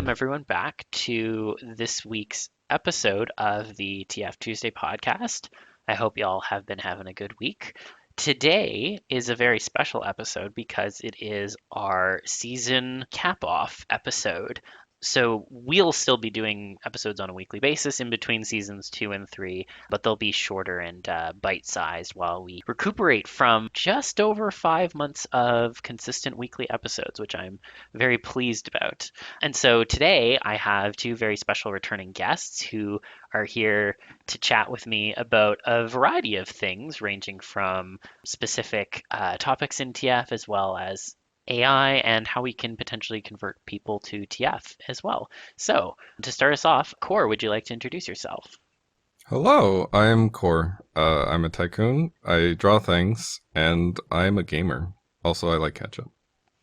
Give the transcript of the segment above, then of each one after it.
welcome everyone back to this week's episode of the TF Tuesday podcast. I hope y'all have been having a good week. Today is a very special episode because it is our season cap-off episode. So we'll still be doing episodes on a weekly basis in between seasons 2 and 3, but they'll be shorter and bite-sized while we recuperate from just over 5 months of consistent weekly episodes, which I'm very pleased about. And so today I have two very special returning guests who are here to chat with me about a variety of things, ranging from specific topics in TF as well as AI and how we can potentially convert people to TF as well. So, to start us off, Koor, would you like to introduce yourself? Hello, I'm Koor. I'm a tycoon, I draw things, and I'm a gamer. Also, I like ketchup.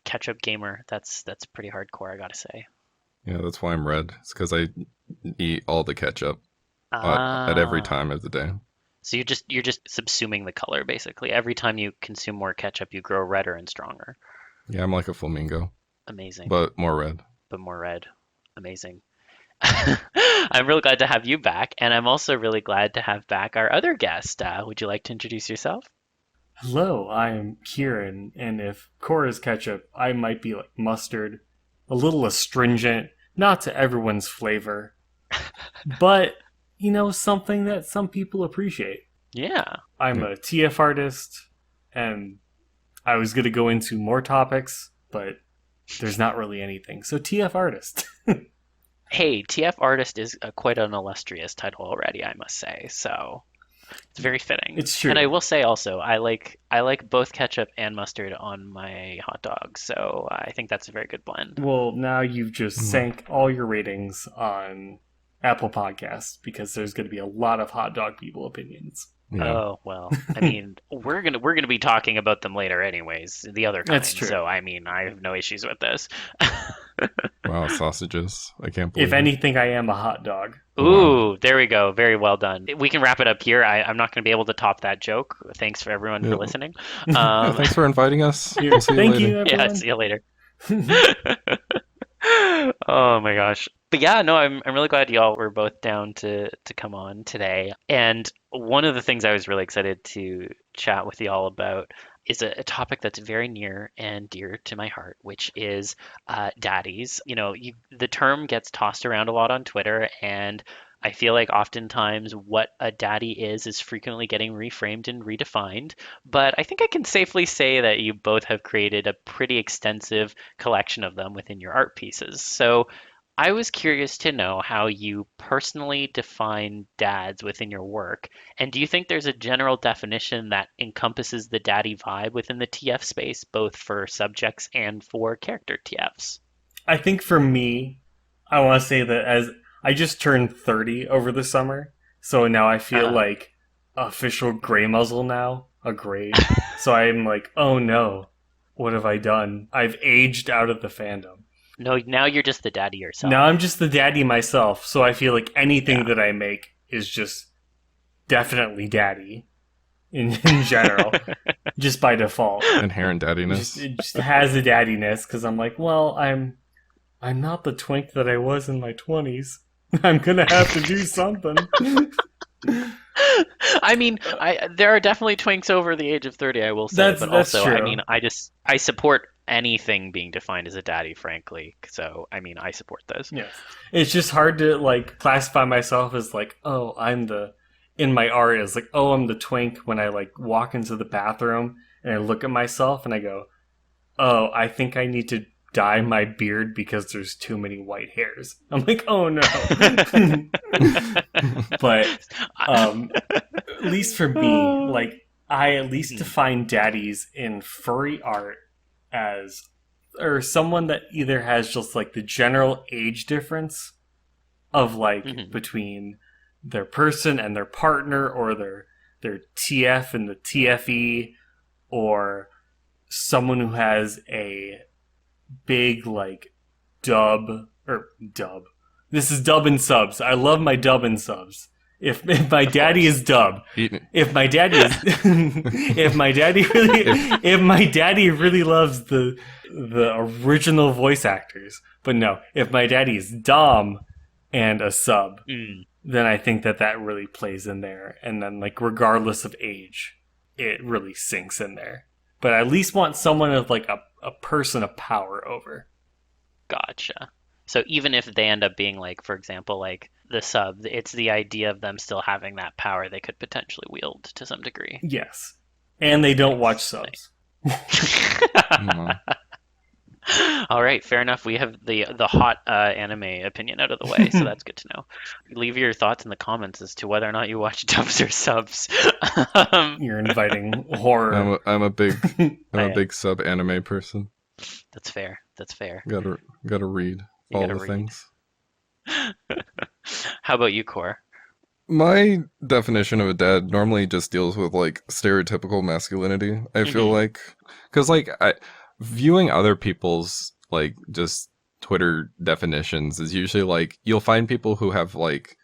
Ketchup gamer, that's pretty hardcore, I gotta say. Yeah, that's why I'm red. It's because I eat all the ketchup at every time of the day. So you're just subsuming the color, basically. Every time you consume more ketchup, you grow redder and stronger. Yeah, I'm like a flamingo. Amazing. But more red. But more red. Amazing. I'm really glad to have you back, and I'm also really glad to have back our other guest. Would you like to introduce yourself? Hello, I'm Kerun, and if Koor is ketchup, I might be like mustard, a little astringent, not to everyone's flavor, but, something that some people appreciate. Yeah. I'm a TF artist, and I was going to go into more topics, but there's not really anything. So TF artist. Hey, TF artist is quite an illustrious title already, I must say. So it's very fitting. It's true. And I will say also, I like both ketchup and mustard on my hot dogs. So I think that's a very good blend. Well, now you've just sank all your ratings on Apple Podcasts because there's going to be a lot of hot dog people opinions. Yeah. Oh, well, I mean, we're gonna be talking about them later anyways, the other kind. That's true. So, I mean, I have no issues with this. Wow, sausages. I can't believe If anything, I am a hot dog. Ooh, there we go. Very well done. We can wrap it up here. I'm not going to be able to top that joke. Thanks for everyone for listening. Yeah, thanks for inviting us. We'll see you Thank later. you, everyone. Yeah, see you later. Oh my gosh. But yeah, no, I'm really glad y'all were both down to come on today. And one of the things I was really excited to chat with y'all about is a topic that's very near and dear to my heart, which is daddies. The term gets tossed around a lot on Twitter, and I feel like oftentimes what a daddy is frequently getting reframed and redefined. But I think I can safely say that you both have created a pretty extensive collection of them within your art pieces. So I was curious to know how you personally define dads within your work. And do you think there's a general definition that encompasses the daddy vibe within the TF space, both for subjects and for character TFs? I think for me, I want to say that as I just turned 30 over the summer, so now I feel like official gray muzzle now, a grade. So I'm like, oh no, what have I done? I've aged out of the fandom. No, now you're just the daddy yourself. Now I'm just the daddy myself, so I feel like anything that I make is just definitely daddy in general, just by default. Inherent daddiness. It just has a daddiness, because I'm like, well, I'm not the twink that I was in my 20s. I'm gonna have to do something. I mean, there are definitely twinks over the age of 30, I will say. But also, true. I mean, I support anything being defined as a daddy, frankly. So, I mean, I support those. Yes. It's just hard to, classify myself as, in my art, as, I'm the twink when I, walk into the bathroom and I look at myself and I go, oh, I think I need to dye my beard because there's too many white hairs. I'm like, oh no. But at least for me, I at least define daddies in furry art as or someone that either has just the general age difference of between their person and their partner, or their TF and the TFE, or someone who has a big dub. This is dub and subs. I love my dub and subs. If my daddy is dub, if my daddy is, if my daddy really loves the original voice actors, But no, if my daddy is dom and a sub, Mm. then I think that really plays in there. And then, like, regardless of age, it really sinks in there. But I at least want someone of, like, a person of power over. Gotcha. So even if they end up being like, for example, like the sub, it's the idea of them still having that power they could potentially wield to some degree. Yes. And they don't watch Nice, subs. No. All right, fair enough. We have the hot anime opinion out of the way, so that's good to know. Leave your thoughts in the comments as to whether or not you watch dubs or subs. You're inviting horror. I'm a big I am. big sub anime person. That's fair. That's fair. Gotta read You all gotta the read. things. How about you, Koor? My definition of a dad normally just deals with like stereotypical masculinity. I feel Mhm. like, because like viewing other people's like just Twitter definitions is usually like you'll find people who have like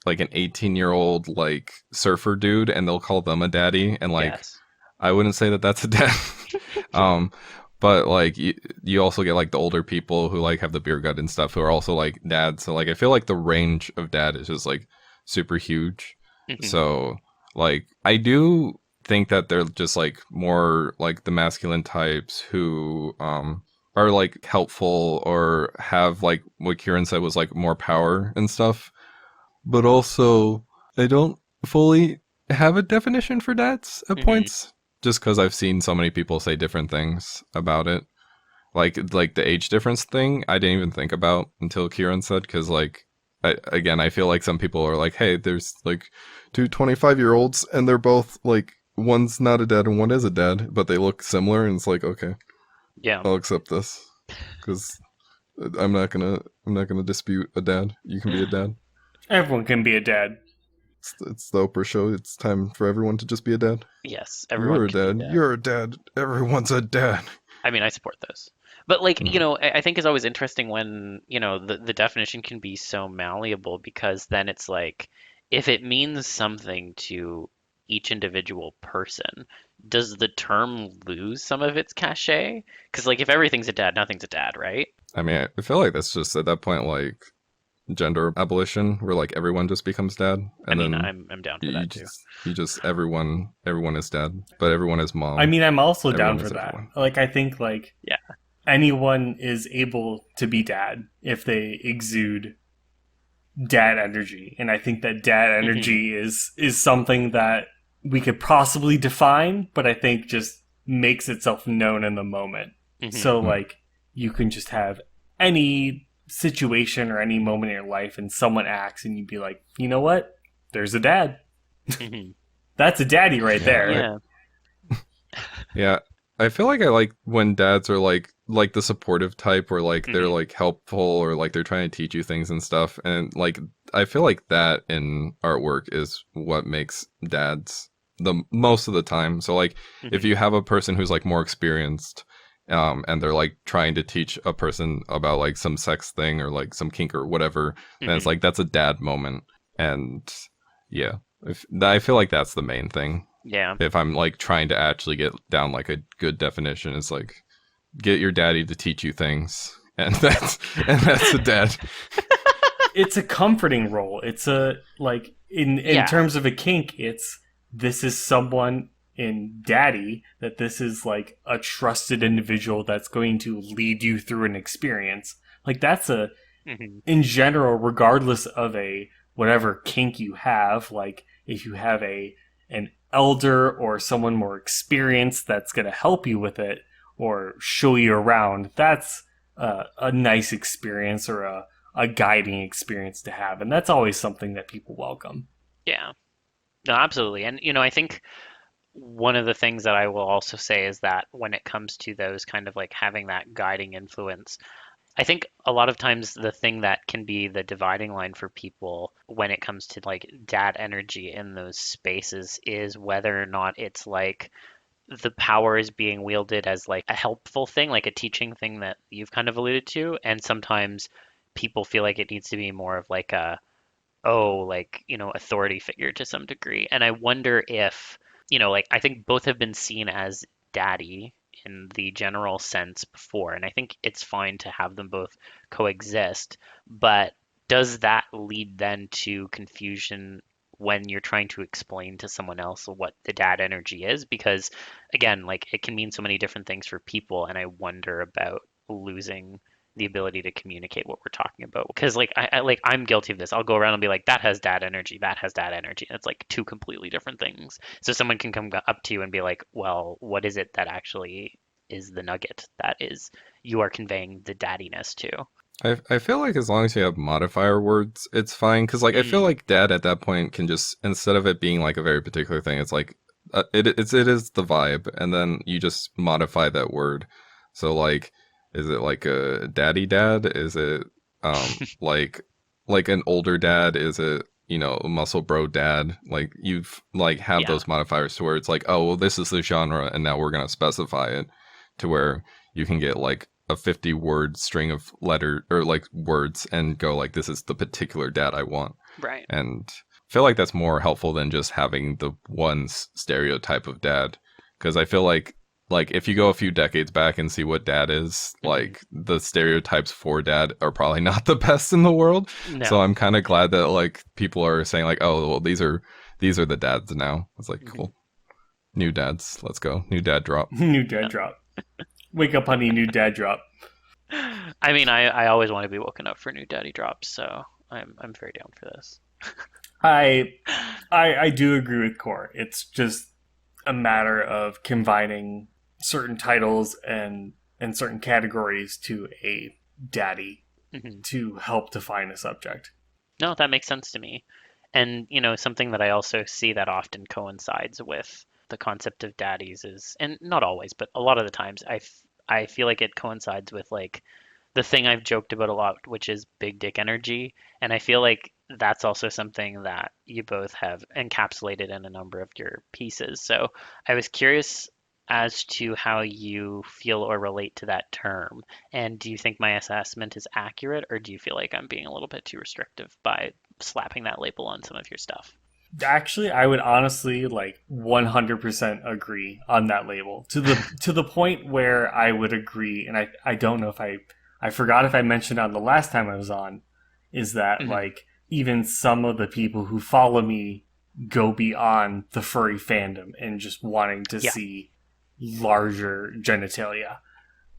an 18-year-old like surfer dude and they'll call them a daddy, and like Yes. I wouldn't say that that's a dad. um but like you also get like the older people who like have the beer gut and stuff who are also like dads. So like I feel like the range of dad is just like super huge. Mhm. So like I do think that they're just like more like the masculine types who are like helpful or have like what Kieran said was like more power and stuff. But also I don't fully have a definition for dads at Mhm. points, just because I've seen so many people say different things about it. Like the age difference thing, I didn't even think about until Kieran said, because like I feel like some people are like, hey, there's like two 25-year-olds and they're both like one's not a dad and one is a dad, but they look similar, and it's like, okay, Yeah. I'll accept this because I'm not gonna dispute a dad. You can be a dad. Everyone can be a dad. It's the Oprah show. It's time for everyone to just be a dad. Yes. Everyone You're a can be dad. that. You're a dad. Everyone's a dad. I mean, I support those. But like, Mhm. I think it's always interesting when, the definition can be so malleable, because then it's like if it means something to each individual person, does the term lose some of its cachet? Because like if everything's a dad, nothing's a dad, right? I mean, I feel like that's just at that point like gender abolition, where like everyone just becomes dad, I and mean, then I'm down for you that too. just everyone is dad, but everyone is mom. I mean, I'm also down Everyone for is that. everyone. Like, I think, like, Yeah. anyone is able to be dad if they exude dad energy. And I think that dad Mm-hmm. energy is something that we could possibly define, but I think just makes itself known in the moment. Mhm. So, Mhm. like, you can just have any situation or any moment in your life and someone acts and you'd be like, you know what? There's a dad. Mhm. That's a daddy right Yeah, there. Yeah. Yeah, I feel like I like when dads are like the supportive type, where like they're Mhm. like helpful or like they're trying to teach you things and stuff, and like I feel like that in artwork is what makes dads the most of the time. So like if Mhm. you have a person who's like more experienced, and they're like trying to teach a person about like some sex thing or like some kink or whatever, then it's Mhm. like that's a dad moment. And yeah, I feel like that's the main thing. Yeah. If I'm like trying to actually get down like a good definition, is like get your daddy to teach you things, and that's a dad. It's a comforting role. It's a, like, in Yeah. terms of a kink, it's this is someone in daddy, that this is like a trusted individual that's going to lead you through an experience. Like, that's a, Mhm. in general, regardless of a whatever kink you have, like if you have an elder or someone more experienced that's going to help you with it or show you around, that's a nice experience or a guiding experience to have, and that's always something that people welcome. Yeah. No, absolutely. And I think one of the things that I will also say is that when it comes to those kind of like having that guiding influence, I think a lot of times the thing that can be the dividing line for people when it comes to like dad energy in those spaces is whether or not it's like the power is being wielded as like a helpful thing, like a teaching thing that you've kind of alluded to, and sometimes people feel like it needs to be more of like a authority figure to some degree. And I wonder if, like I think both have been seen as daddy in the general sense before, and I think it's fine to have them both coexist, but does that lead then to confusion when you're trying to explain to someone else what the dad energy is? Because again, like it can mean so many different things for people, and I wonder about losing the ability to communicate what we're talking about. Because like I'm guilty of this. I'll go around and be like, that has dad energy, that has dad energy. And it's like two completely different things. So someone can come up to you and be like, well, what is it that actually is the nugget that is you are conveying the daddiness to? I feel like as long as you have modifier words, it's fine. Because like I feel like dad at that point can just, instead of it being like a very particular thing, it's like it is the vibe, and then you just modify that word. So like, is it like a daddy dad? Is it like an older dad? Is it, you know, a muscle bro dad? Like you've like have those modifiers to where it's like, oh well, this is the genre, and now we're gonna specify it to where you can get like a 50-word string of letter or like words and go like, this is the particular dad I want. Right. And I feel like that's more helpful than just having the one stereotype of dad, because I feel like if you go a few decades back and see what dad is, like the stereotypes for dad are probably not the best in the world. No. So I'm kind of glad that like people are saying like, oh well, these are the dads now. It's like cool. New dads, let's go. New dad drop. New dad drop. Wake up, honey, new dad drop. I mean, I always want to be woken up for new daddy drops, so I'm very down for this. I do agree with Koor. It's just a matter of combining certain titles and certain categories to a daddy to help define a subject. No, that makes sense to me. And, you know, something that I also see that often coincides with the concept of daddies is, and not always, but a lot of the times, I feel like it coincides with like the thing I've joked about a lot, which is big dick energy. And I feel like that's also something that you both have encapsulated in a number of your pieces. So I was curious as to how you feel or relate to that term. And do you think my assessment is accurate, or do you feel like I'm being a little bit too restrictive by slapping that label on some of your stuff? Actually, I would honestly like 100% agree on that label to the point where I would agree. And I don't know if I forgot if I mentioned on the last time I was on, is that like even some of the people who follow me go beyond the furry fandom and just wanting to see larger genitalia.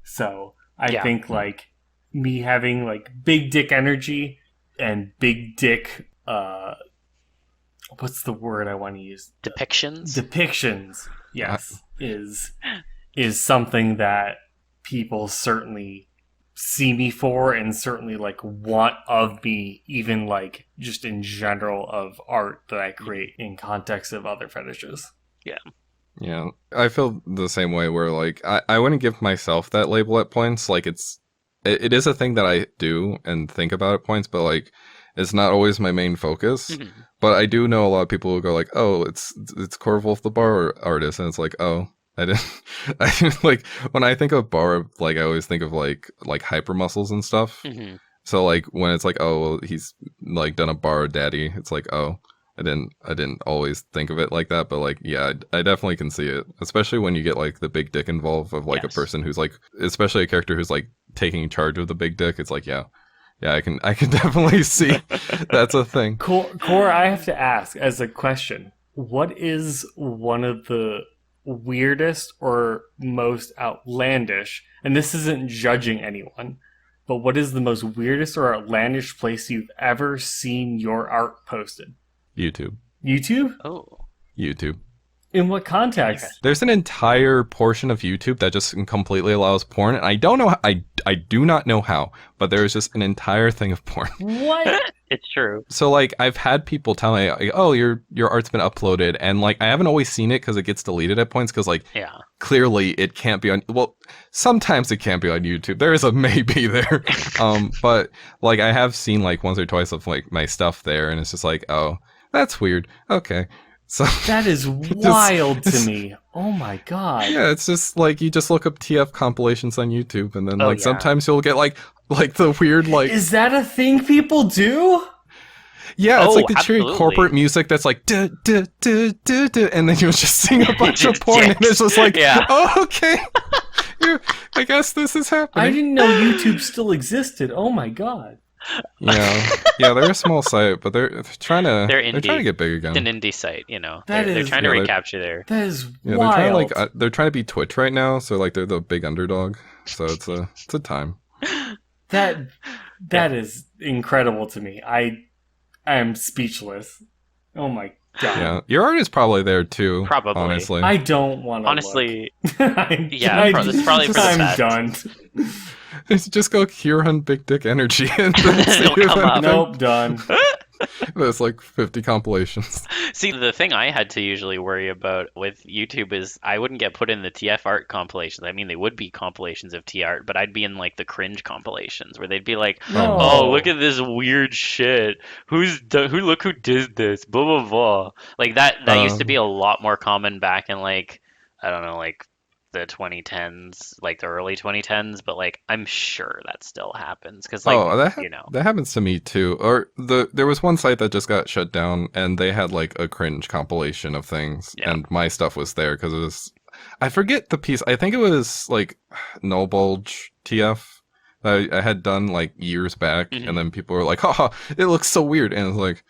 So I think like me having like big dick energy and big dick, what's the word I want to use? Depictions, yes, is something that people certainly see me for and certainly like want of me, even like just in general of art that I create in context of other fetishes. Yeah, I feel the same way where like I wouldn't give myself that label at points. Like it is a thing that I do and think about at points, but like it's not always my main focus. But I do know a lot of people who go like, oh, it's Koorivlf the bar artist, and it's like, oh, I didn't like when I think of bar, like I always think of like hyper muscles and stuff. So like when it's like, oh, well, he's like done a bar daddy, it's like, oh, I didn't always think of it like that, but like yeah, I definitely can see it, especially when you get like the big dick involved of like a person who's like, especially a character who's like taking charge of the big dick. It's like yeah, I can definitely see that's a thing. Koor, I have to ask as a question, what is one of the weirdest or most outlandish, and this isn't judging anyone, but what is the most weirdest or outlandish place you've ever seen your art posted? YouTube. Oh. YouTube. In what context? There's an entire portion of YouTube that just completely allows porn, and I don't know. I do not know how, but there is just an entire thing of porn. What? It's true. So like I've had people tell me, like, "Oh, your art's been uploaded," and like I haven't always seen it because it gets deleted at points because like clearly it can't be on. Well, sometimes it can't be on YouTube. There is a maybe there, but like I have seen like once or twice of like my stuff there, and it's just like, oh, that's weird. Okay. So that is wild to me. Oh my god. Yeah, it's just like you just look up TF compilations on YouTube, and then sometimes you'll get like the weird like. Is that a thing people do? Yeah, it's like the cheery corporate music that's like duh, duh, duh, duh, duh, and then you'll just sing a bunch of porn, and it's just like, oh, okay. I guess this is I happening. didn't know YouTube still existed. Oh my god. Yeah, they're a small site, but they're trying to get big It's an again. indie site, you know. That They're is- trying to Yeah, recapture their. That is Yeah, wild. they're trying to be Twitch right now, so like they're the big underdog. So it's a time. That is incredible to me. I am speechless. Oh my god. Yeah, your art is probably there too. Probably. honestly. I don't want to. Honestly, yeah. it's probably for the I'm best. done. Just go Kerun Big Dick Energy and then see It'll if come up. anything- Nope, done. There's like 50 compilations. See, the thing I had to usually worry about with YouTube is I wouldn't get put in the TF art compilations. I mean, they would be compilations of T art, but I'd be in like the cringe compilations where they'd be like, No. "Oh, look at this weird shit. Look who did this? Blah blah blah." Like that used to be a lot more common back in like I don't know, like the 2010s, like the early 2010s, but like I'm sure that still happens because like you know. that happens to me too. Or there was one site that just got shut down, and they had like a cringe compilation of things, Yeah. and my stuff was there because it was. I forget the piece. I think it was like No Bulge TF. I had done like years back, Mhm. and then people were like, "Oh, it looks so weird," and it's like,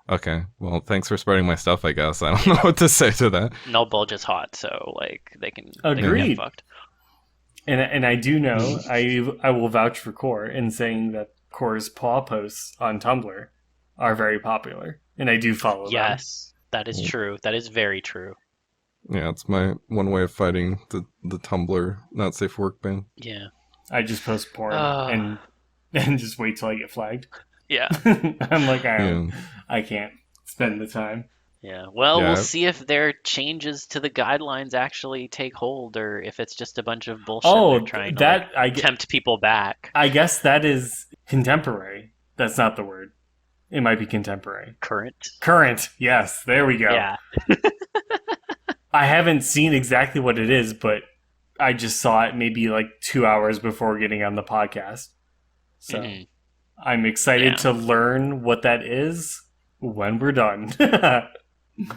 okay, well, thanks for spreading my stuff. I guess I don't know what to say to that. No bulge is hot, so like they can get Agreed. fucked. And I do know I will vouch for Koor in saying that Koor's paw posts on Tumblr are very popular, and I do follow them. Yes, that is true. That is very true. Yeah, it's my one way of fighting the Tumblr not safe for work ban. Yeah. I just post porn Ah. and just wait till I get flagged. Yeah. I'm like, Yeah. I can't spend the time. Yeah. Well, Yeah. we'll see if their changes to the guidelines actually take hold or if it's just a bunch of bullshit Oh, they're trying to that like, tempt people back. I guess that is contemporary. That's not the word. It might be contemporary. Current. Yes, there we go. Yeah. I haven't seen exactly what it is, but I just saw it maybe like 2 hours before getting on the podcast. So Mhm. I'm excited Yeah. to learn what that is when we're done.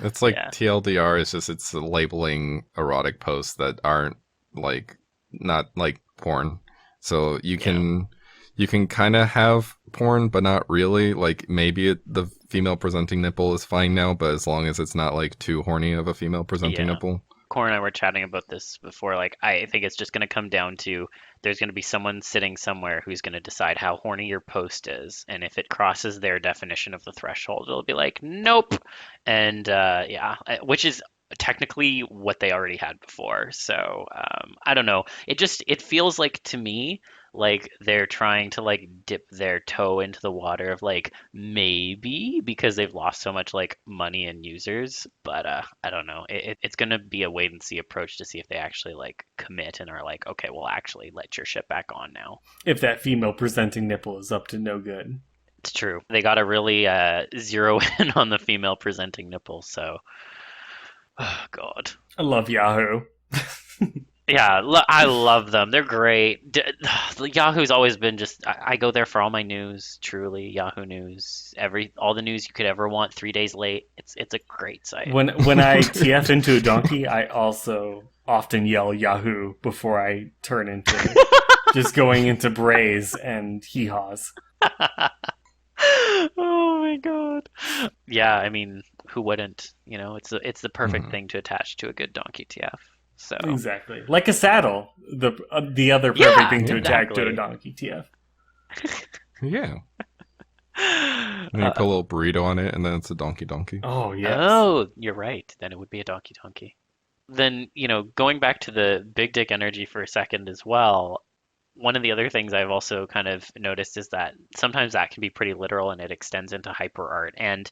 It's like Yeah. TLDR is just it's labeling erotic posts that aren't like not like porn. So you can kind of have porn, but not really. Like maybe the female presenting nipple is fine now, but as long as it's not like too horny of a female presenting Yeah. nipple. Koor and I were chatting about this before. Like, I think it's just going to come down to there's going to be someone sitting somewhere who's going to decide how horny your post is, and if it crosses their definition of the threshold, it'll be like, nope. And which is technically what they already had before. So I don't know. It feels like to me like they're trying to like dip their toe into the water of like maybe because they've lost so much like money and users, but I don't know. It's gonna be a wait and see approach to see if they actually like commit and are like, okay, we'll actually let your shit back on now. If that female presenting nipple is up to no good. It's true. They got to really zero in on the female presenting nipple. So, oh god. I love Yahoo. Yeah, I love them. They're great. Yahoo's always been just. I go there for all my news. Truly, Yahoo News. All the news you could ever want. 3 days late. It's a great site. When I TF into a donkey, I also often yell Yahoo before I turn into just going into brays and hee-haws. Oh my god. Yeah, I mean, who wouldn't? You know, it's the perfect thing to attach to a good donkey TF. So Exactly. Like a saddle. The other perfect thing to attach to a exactly. donkey TF. Yeah. And you put a little burrito on it, and then it's a donkey. Oh, yes. Oh, you're right. Then it would be a donkey. Then, going back to the big dick energy for a second as well, one of the other things I've also kind of noticed is that sometimes that can be pretty literal and it extends into hyper art. And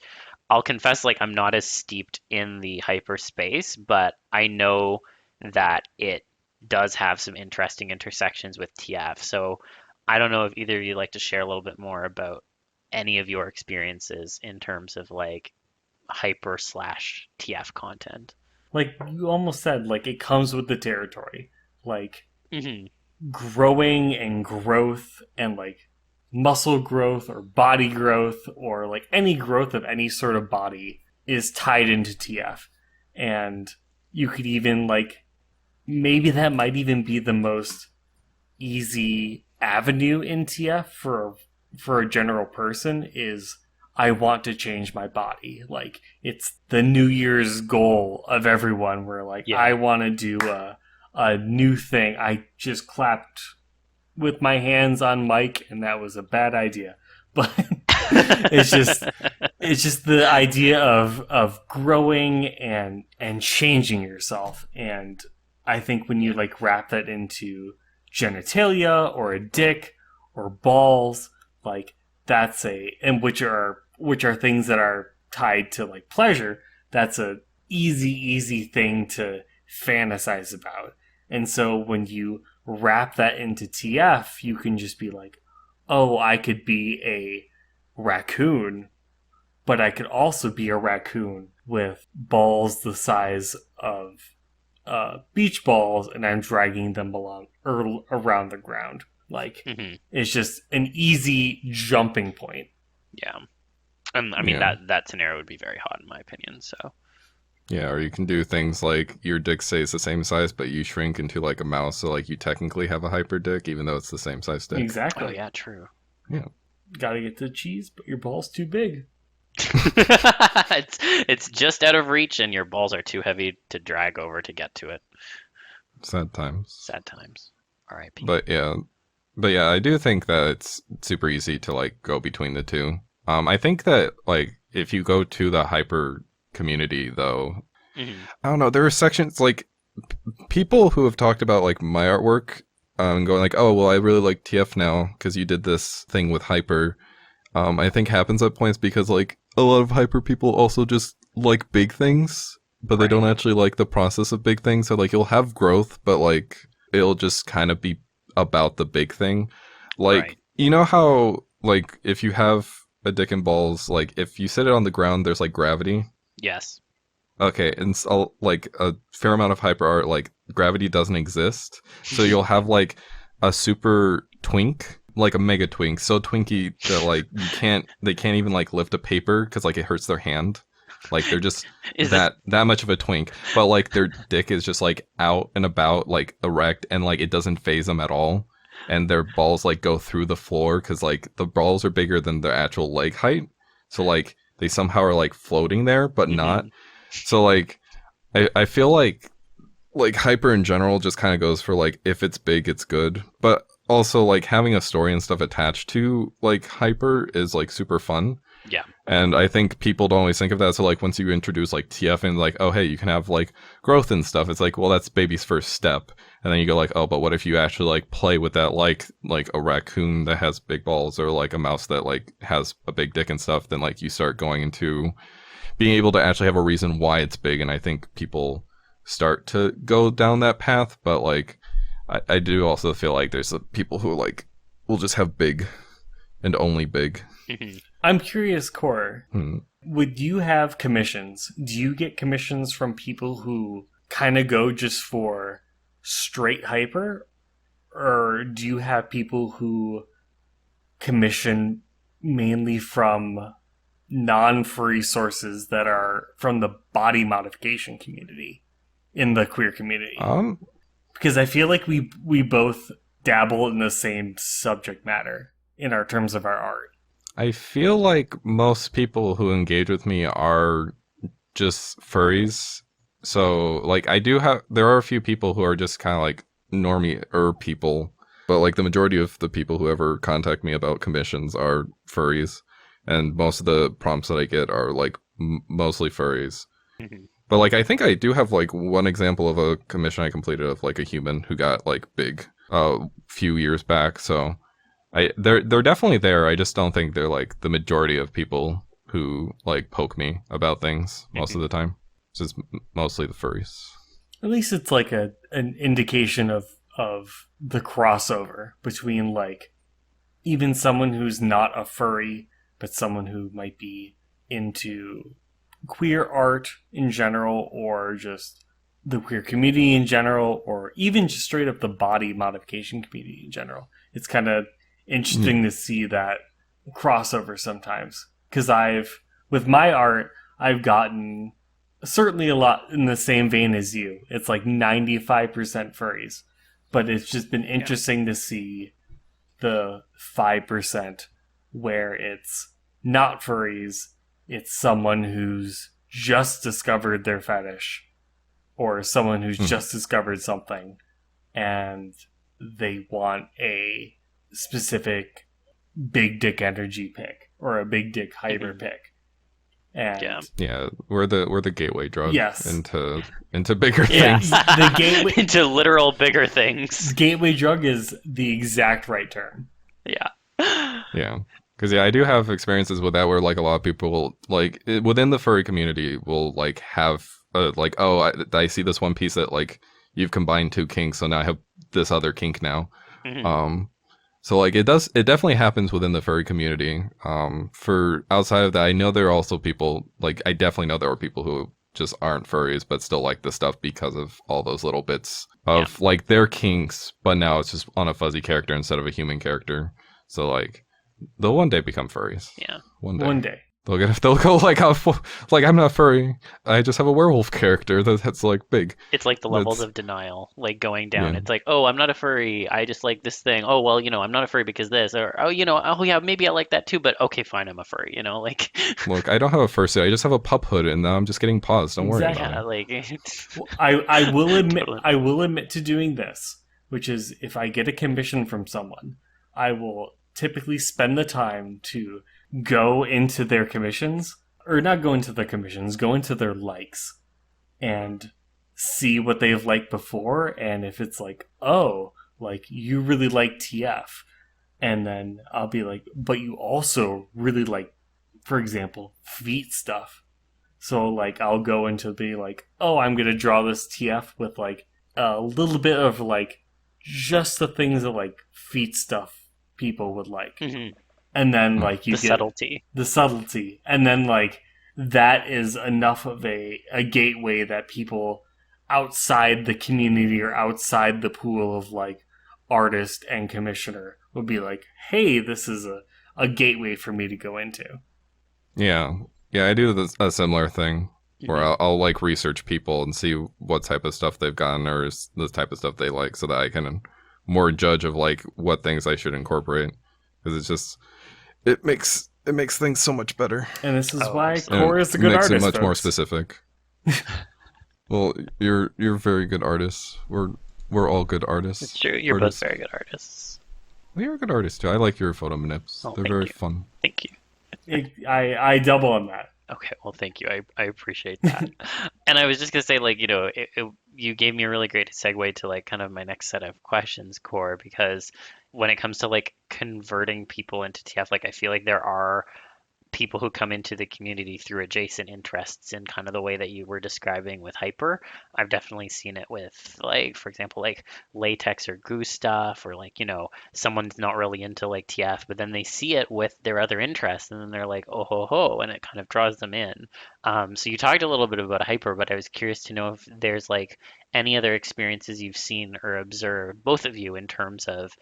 I'll confess, like, I'm not as steeped in the hyper space, but I know that it does have some interesting intersections with TF. So I don't know if either of you like to share a little bit more about any of your experiences in terms of like hyper / TF content. Like you almost said, like it comes with the territory. Like Hmm. growing and growth and like muscle growth or body growth or like any growth of any sort of body is tied into TF. And you could even like maybe that might even be the most easy avenue in TF for a general person is I want to change my body. Like it's the New Year's goal of everyone where like I want to do a new thing. I just clapped with my hands on mic and that was a bad idea. But it's just the idea of growing and changing yourself. And I think when you like wrap that into genitalia or a dick or balls, like that's and which are things that are tied to like pleasure, that's a easy thing to fantasize about. And so when you wrap that into TF, you can just be like, oh, I could be a raccoon, but I could also be a raccoon with balls the size of beach balls, and I'm dragging them along around the ground. Like, it's just an easy jumping point. Yeah. I mean, that scenario would be very hot in my opinion, so. Yeah, or you can do things like your dick stays the same size, but you shrink into like a mouse, so like you technically have a hyper dick, even though it's the same size dick. Exactly. Oh, yeah, true. Yeah. Gotta get the cheese, but your ball's too big. It's just out of reach, and your balls are too heavy to drag over to get to it. Sad times. Sad times. R.I.P. But yeah, I do think that it's super easy to like go between the two. I think that like if you go to the hyper community though, I don't know, there are sections like people who have talked about like my artwork and going like, oh well, I really like TF now because you did this thing with hyper. I think happens at points because like a lot of hyper people also just like big things, but they don't actually like the process of big things. So like you'll have growth, but like it'll just kind of be about the big thing. Like you know how like if you have a dick and balls, like if you sit it on the ground, there's like gravity. Yes. Okay, and so, like a fair amount of hyper art, like gravity doesn't exist, so you'll have like a super twink, like a mega twink, so twinky that like they can't even like lift a paper because like it hurts their hand, like they're just that much of a twink, but like their dick is just like out and about, like erect, and like it doesn't phase them at all, and their balls like go through the floor because like the balls are bigger than their actual leg height, so like they somehow are like floating there, but not. So like I feel like hyper in general just kind of goes for like if it's big it's good, but also like having a story and stuff attached to like hyper is like super fun. Yeah. And I think people don't always think of that. So like once you introduce like TF and like, oh hey, you can have like growth and stuff, it's like, well, that's baby's first step. And then you go like, oh, but what if you actually like play with that like a raccoon that has big balls or like a mouse that like has a big dick and stuff, then like you start going into being able to actually have a reason why it's big. And I think people start to go down that path, but like I do also feel like there's people who like will just have big and only big. I'm curious, Koor, would you have commissions? Do you get commissions from people who kind of go just for straight hyper? Or do you have people who commission mainly from non-furry sources that are from the body modification community in the queer community? Because I feel like we both dabble in the same subject matter in our terms of our art. I feel like most people who engage with me are just furries. So like there are a few people who are just kind of like normie people, but like the majority of the people who ever contact me about commissions are furries. And most of the prompts that I get are like mostly furries. But like I think I do have like one example of a commission I completed of like a human who got like big few years back. So they're definitely there. I just don't think they're like the majority of people who like poke me about things most of the time. It's just mostly the furries. At least it's like an indication of the crossover between like even someone who's not a furry, but someone who might be into queer art in general, or just the queer community in general, or even just straight up the body modification community in general. It's kind of interesting to see that crossover sometimes. Because with my art, I've gotten certainly a lot in the same vein as you. It's like 95% furries. But it's just been interesting to see the 5% where it's not furries, it's someone who's just discovered their fetish, or someone who's just discovered something, and they want a specific big dick energy pick, or a big dick hyper pick. And we're the gateway drug into bigger things. The gateway into literal bigger things. Gateway drug is the exact right term. Yeah. Because I do have experiences with that where like a lot of people will, like within the furry community will like have like, oh, I see this one piece that like you've combined two kinks, so now I have this other kink now. So like it definitely happens within the furry community. For outside of that, I know there are also people, like I definitely know there are people who just aren't furries but still like the stuff because of all those little bits of like their kinks, but now it's just on a fuzzy character instead of a human character. So like they'll one day become furries. Yeah. One day. They'll go like, like I'm not furry. I just have a werewolf character that's like big. It's like the levels of denial, like going down. It's like, oh, I'm not a furry. I just like this thing. Oh, well, I'm not a furry because this. Or, oh, oh yeah, maybe I like that too. But okay, fine, I'm a furry. Like. Look, I don't have a fursuit. I just have a pup hood, and now I'm just getting paws. Don't worry about it. Like. I will admit. I will admit to doing this, which is if I get a commission from someone, I will typically spend the time to go into their commissions, or not go into the commissions, go into their likes and see what they've liked before, and if it's like, oh, like you really like TF, and then I'll be like, but you also really like, for example, feet stuff. So like I'll go into the like, oh, I'm gonna draw this TF with like a little bit of like just the things that like feet stuff people would like. And then like you get the subtlety, and then like that is enough of a gateway that people outside the community or outside the pool of like artist and commissioner would be like, hey, this is a gateway for me to go into. Yeah, I do a similar thing where I'll like research people and see what type of stuff they've gotten or the type of stuff they like, so that I can more judge of like what things I should incorporate, because it's just it makes things so much better. And this is why Koor is a good artist. It makes it much more specific. Well, you're very good artists. We're all good artists. It's true. You're both very good artists. Well, you're a good artist too. I like your photo manips. They're very fun. Thank you. I double on that. Okay, well, thank you. I appreciate that. And I was just gonna say, like, you gave me a really great segue to like kind of my next set of questions, Koor, because when it comes to like converting people into TF, like I feel like there are people who come into the community through adjacent interests in kind of the way that you were describing with hyper. I've definitely seen it with like, for example, like latex or goo stuff, or like, someone's not really into like TF, but then they see it with their other interests and then they're like, oh ho ho, and it kind of draws them in. So you talked a little bit about hyper, but I was curious to know if there's like any other experiences you've seen or observed, both of you, in terms of,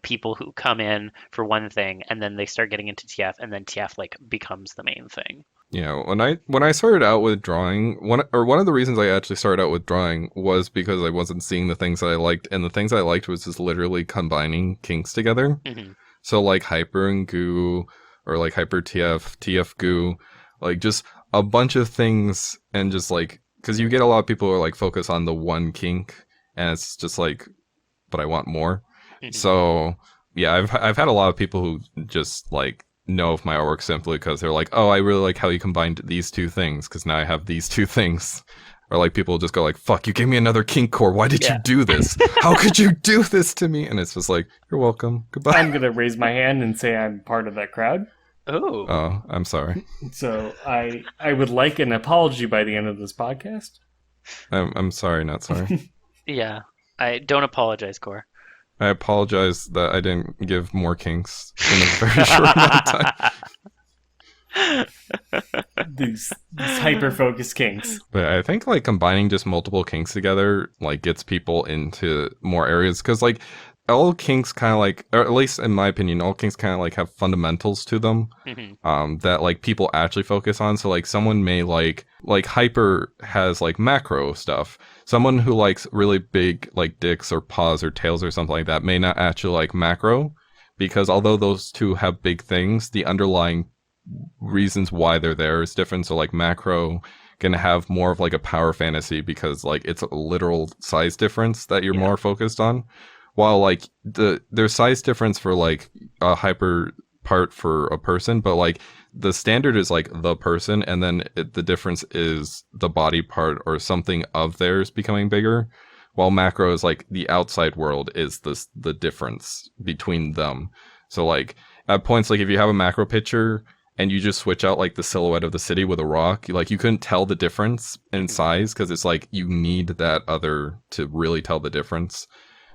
people who come in for one thing and then they start getting into TF, and then TF like becomes the main thing. Yeah, when I started out with drawing, one of the reasons I actually started out with drawing was because I wasn't seeing the things that I liked, and the things I liked was just literally combining kinks together. So like hyper and goo, or like hyper TF goo, like just a bunch of things, and just like, because you get a lot of people who are like focus on the one kink, and it's just like, but I want more. So yeah, I've had a lot of people who just like know of my artwork simply because they're like, oh, I really like how you combined these two things, because now I have these two things. Or like people just go like, fuck, you gave me another kink, Koor. Why did you do this? How could you do this to me? And it's just like, you're welcome. Goodbye. I'm gonna raise my hand and say I'm part of that crowd. Oh, I'm sorry. So I would like an apology by the end of this podcast. I'm sorry, not sorry. Yeah, I don't apologize, Koor. I apologize that I didn't give more kinks in a very short amount of time. These hyper-focused kinks. But I think like combining just multiple kinks together like gets people into more areas, because like all kinks kind of like, or at least in my opinion, all kinks kind of like have fundamentals to them that like people actually focus on. So like someone may like hyper has like macro stuff. Someone who likes really big like dicks or paws or tails or something like that may not actually like macro, because although those two have big things, the underlying reasons why they're there is different. So like macro can have more of like a power fantasy because like it's a literal size difference that you're more focused on, while like there's size difference for like a hyper part for a person, but like the standard is like the person, and then the difference is the body part or something of theirs becoming bigger, while macro is like the outside world is the difference between them. So like at points, like if you have a macro picture and you just switch out like the silhouette of the city with a rock, like you couldn't tell the difference in size because it's like you need that other to really tell the difference.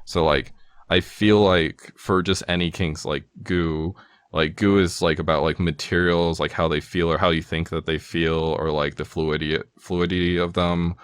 So like I feel like for just any kinks like goo is like about like materials, like how they feel or how you think that they feel, or like the fluidity of them,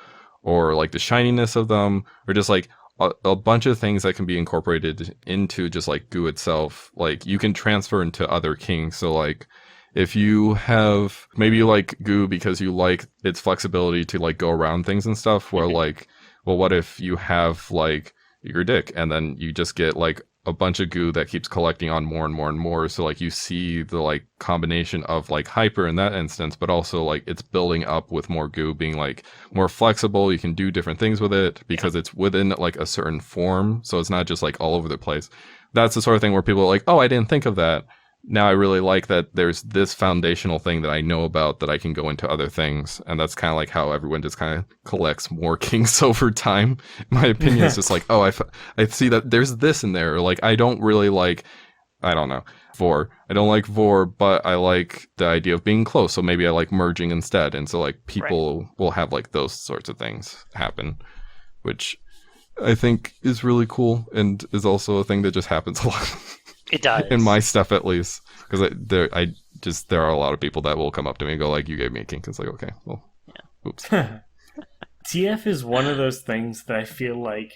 or like the shininess of them, or just like a bunch of things that can be incorporated into just like goo itself. Like you can transfer into other kinks. So like if you have, maybe you like goo because you like its flexibility to like go around things and stuff, where like, well, what if you have like your dick and then you just get like a bunch of goo that keeps collecting on more and more and more. So like you see the like combination of like hyper in that instance, but also like it's building up with more goo being like more flexible. You can do different things with it because it's within like a certain form. So it's not just like all over the place. That's the sort of thing where people are like, oh, I didn't think of that. Now I really like that there's this foundational thing that I know about that I can go into other things. And that's kind of like how everyone just kind of collects more kinks over time. My opinion is just like, oh, I see that there's this in there. Or like, I don't really like, I don't know, vor. I don't like vor, but I like the idea of being close. So maybe I like merging instead. And so like people will have like those sorts of things happen, which I think is really cool and is also a thing that just happens a lot. It does. In my stuff, at least. Because there are a lot of people that will come up to me and go like, you gave me a kink. It's like, okay, well, oops. TF is one of those things that I feel like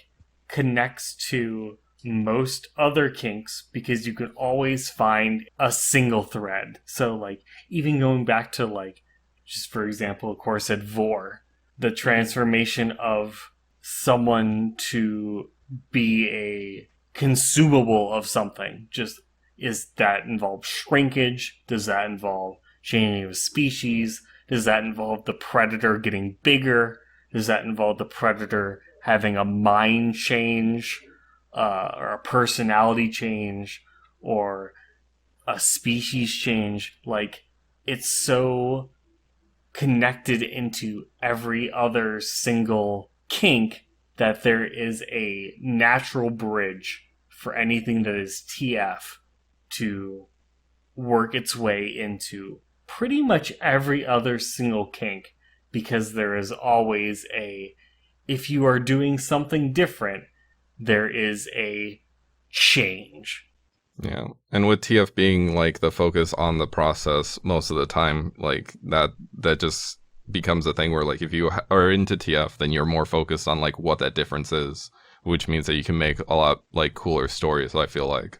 connects to most other kinks because you can always find a single thread. So like, even going back to like, just for example, of course, at vor, the transformation of someone to be a consumable of something. Just, is that involve shrinkage? Does that involve changing of species? Does that involve the predator getting bigger? Does that involve the predator having a mind change, or a personality change, or a species change? Like, it's so connected into every other single kink that there is a natural bridge for anything that is TF to work its way into pretty much every other single kink, because there is always if you are doing something different, there is a change. Yeah. And with TF being like the focus on the process most of the time, like that just becomes a thing where like if you are into TF, then you're more focused on like what that difference is, which means that you can make a lot like cooler stories, I feel like.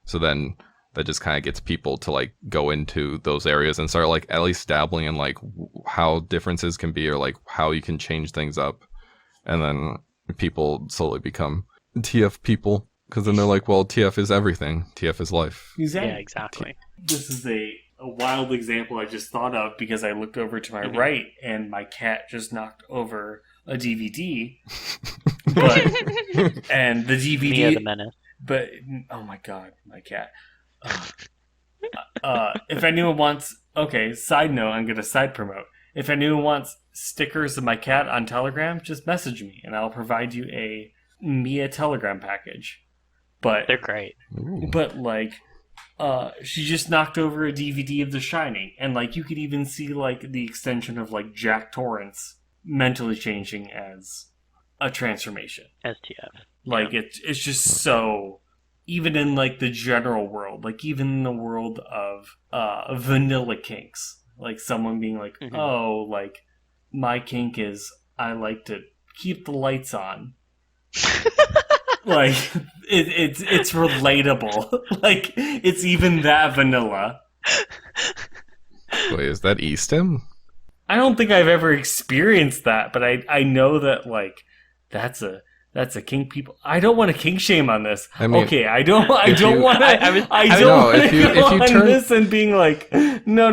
So then that just kind of gets people to like go into those areas and start like at least dabbling in like how differences can be, or like how you can change things up. And then people slowly become TF people, because then they're like, well, TF is everything. TF is life. Exactly. Yeah, exactly. This is a wild example I just thought of because I looked over to my right and my cat just knocked over a DVD. And the DVD... Mia the Menace. But, oh my god, my cat. If anyone wants... Okay, side note, I'm going to side promote. If anyone wants stickers of my cat on Telegram, just message me and I'll provide you a Mia Telegram package. But they're great. Ooh. But, like... she just knocked over a DVD of The Shining, and like you could even see like the extension of like Jack Torrance mentally changing as a transformation. STF. Like it's just so, even in like the general world, like even in the world of vanilla kinks, like someone being like, oh, like my kink is I like to keep the lights on. Like it's relatable. Like it's even that vanilla. Wait, is that Eastim? I don't think I've ever experienced that, but I know that like that's a kink people. I don't want to kink shame on this. I mean, okay, I don't want to. I don't want to go on this and being like, no.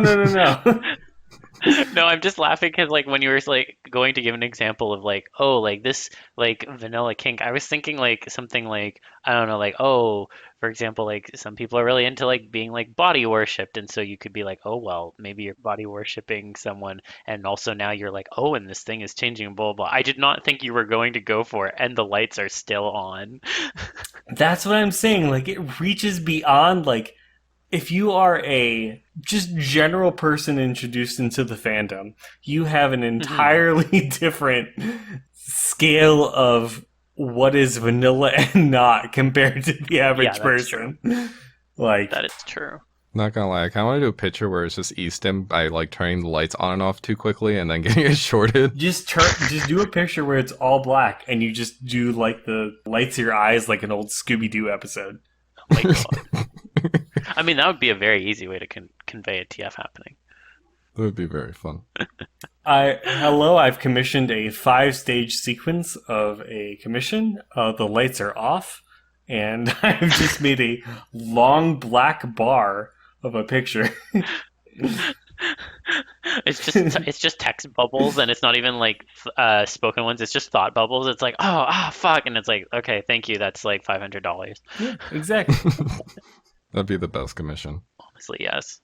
No, I'm just laughing because like when you were like going to give an example of like, oh, like this like vanilla kink, I was thinking like something like, I don't know, like, oh, for example, like some people are really into like being like body worshipped, and so you could be like, oh well, maybe you're body worshipping someone, and also now you're like, oh, and this thing is changing, blah blah. I did not think you were going to go for it, and the lights are still on. That's what I'm saying. Like it reaches beyond like if you are a just general person introduced into the fandom, you have an entirely different scale of what is vanilla and not compared to the average person. True. Like that is true. Not gonna lie, I kind of want to do a picture where it's just Eastim by like turning the lights on and off too quickly and then getting it shorted. Just do a picture where it's all black and you just do like the lights of your eyes like an old Scooby-Doo episode. Oh my God. I mean, that would be a very easy way to convey a TF happening. That would be very fun. I've commissioned a 5-stage sequence of a commission. The lights are off, and I've just made a long black bar of a picture. It's just text bubbles, and it's not even like spoken ones. It's just thought bubbles. It's like, fuck, and it's like, okay, thank you. That's like $500. Yeah, exactly. That'd be the best commission. Honestly, yes.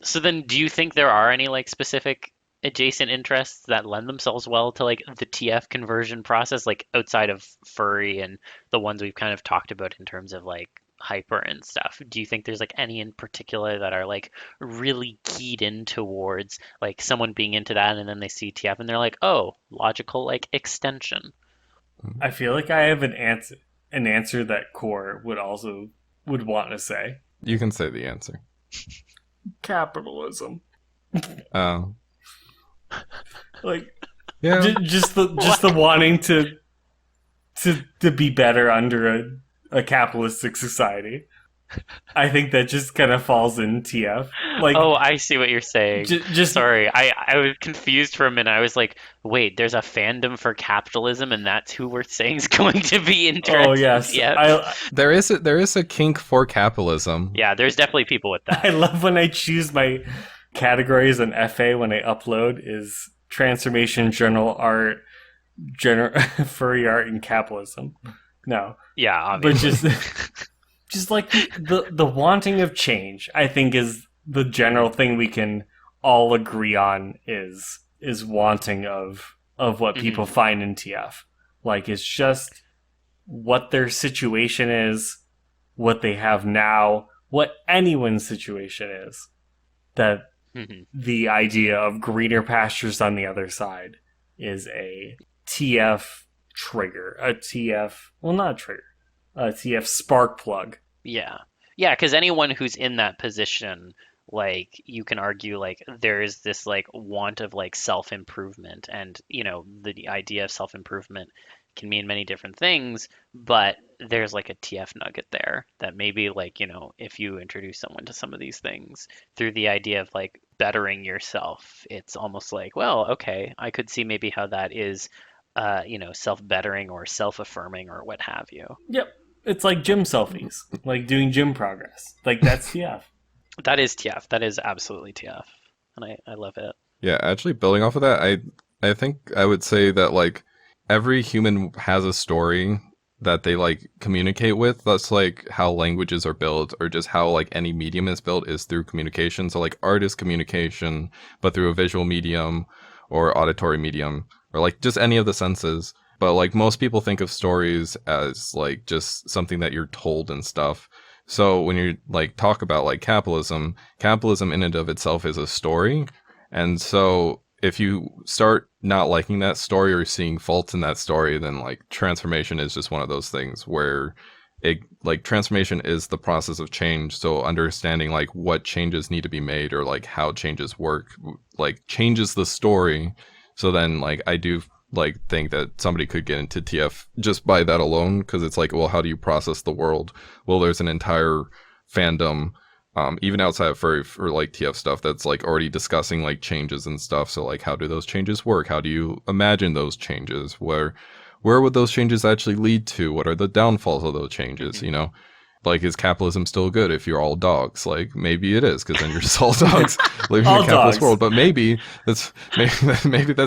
So then, do you think there are any like specific adjacent interests that lend themselves well to like the TF conversion process, like outside of furry and the ones we've kind of talked about in terms of like hyper and stuff? Do you think there's like any in particular that are like really keyed in towards like someone being into that and then they see TF and they're like, oh, logical like extension? I feel like I have an answer that Koor would want to say. You can say the answer. Capitalism. Oh. Like, yeah. Just the wanting to be better under a capitalistic society. I think that just kind of falls in TF. Like, oh, I see what you're saying. Sorry, I was confused for a minute. I was like, wait, there's a fandom for capitalism, and that's who we're saying is going to be interested. Oh yes, there is a kink for capitalism. Yeah, there's definitely people with that. I love when I choose my categories in FA when I upload is transformation, journal art, furry art, and capitalism. No, yeah, obviously. But just like the wanting of change, I think is the general thing we can all agree on is wanting of what people find in TF. Like it's just what their situation is, what they have now, what anyone's situation is. That the idea of greener pastures on the other side is a TF trigger, a TF spark plug. Yeah, because anyone who's in that position, like you can argue like there is this like want of like self-improvement, and you know the idea of self-improvement can mean many different things, but there's like a TF nugget there that maybe like, you know, if you introduce someone to some of these things through the idea of like bettering yourself, it's almost like, well, okay, I could see maybe how that is you know, self-bettering or self-affirming or what have you. Yep. It's like gym selfies, like doing gym progress. Like that's TF. That is TF. That is absolutely TF. And I love it. Yeah, actually building off of that, I think I would say that like every human has a story that they like communicate with. That's like how languages are built, or just how like any medium is built is through communication. So like art is communication, but through a visual medium or auditory medium, or like just any of the senses. But like most people think of stories as like just something that you're told and stuff. So when you like talk about like capitalism in and of itself is a story. And so if you start not liking that story or seeing faults in that story, then like transformation is just one of those things where it like transformation is the process of change. So understanding like what changes need to be made or like how changes work, like changes the story. So then like I do like think that somebody could get into TF just by that alone, because it's like, well, how do you process the world? Well, there's an entire fandom, even outside of furry, for like TF stuff, that's like already discussing like changes and stuff. So like, how do those changes work? How do you imagine those changes? Where would those changes actually lead to? What are the downfalls of those changes? You know, like, is capitalism still good if you're all dogs? Like, maybe it is, because then you're just all dogs living in a capitalist world. But maybe that's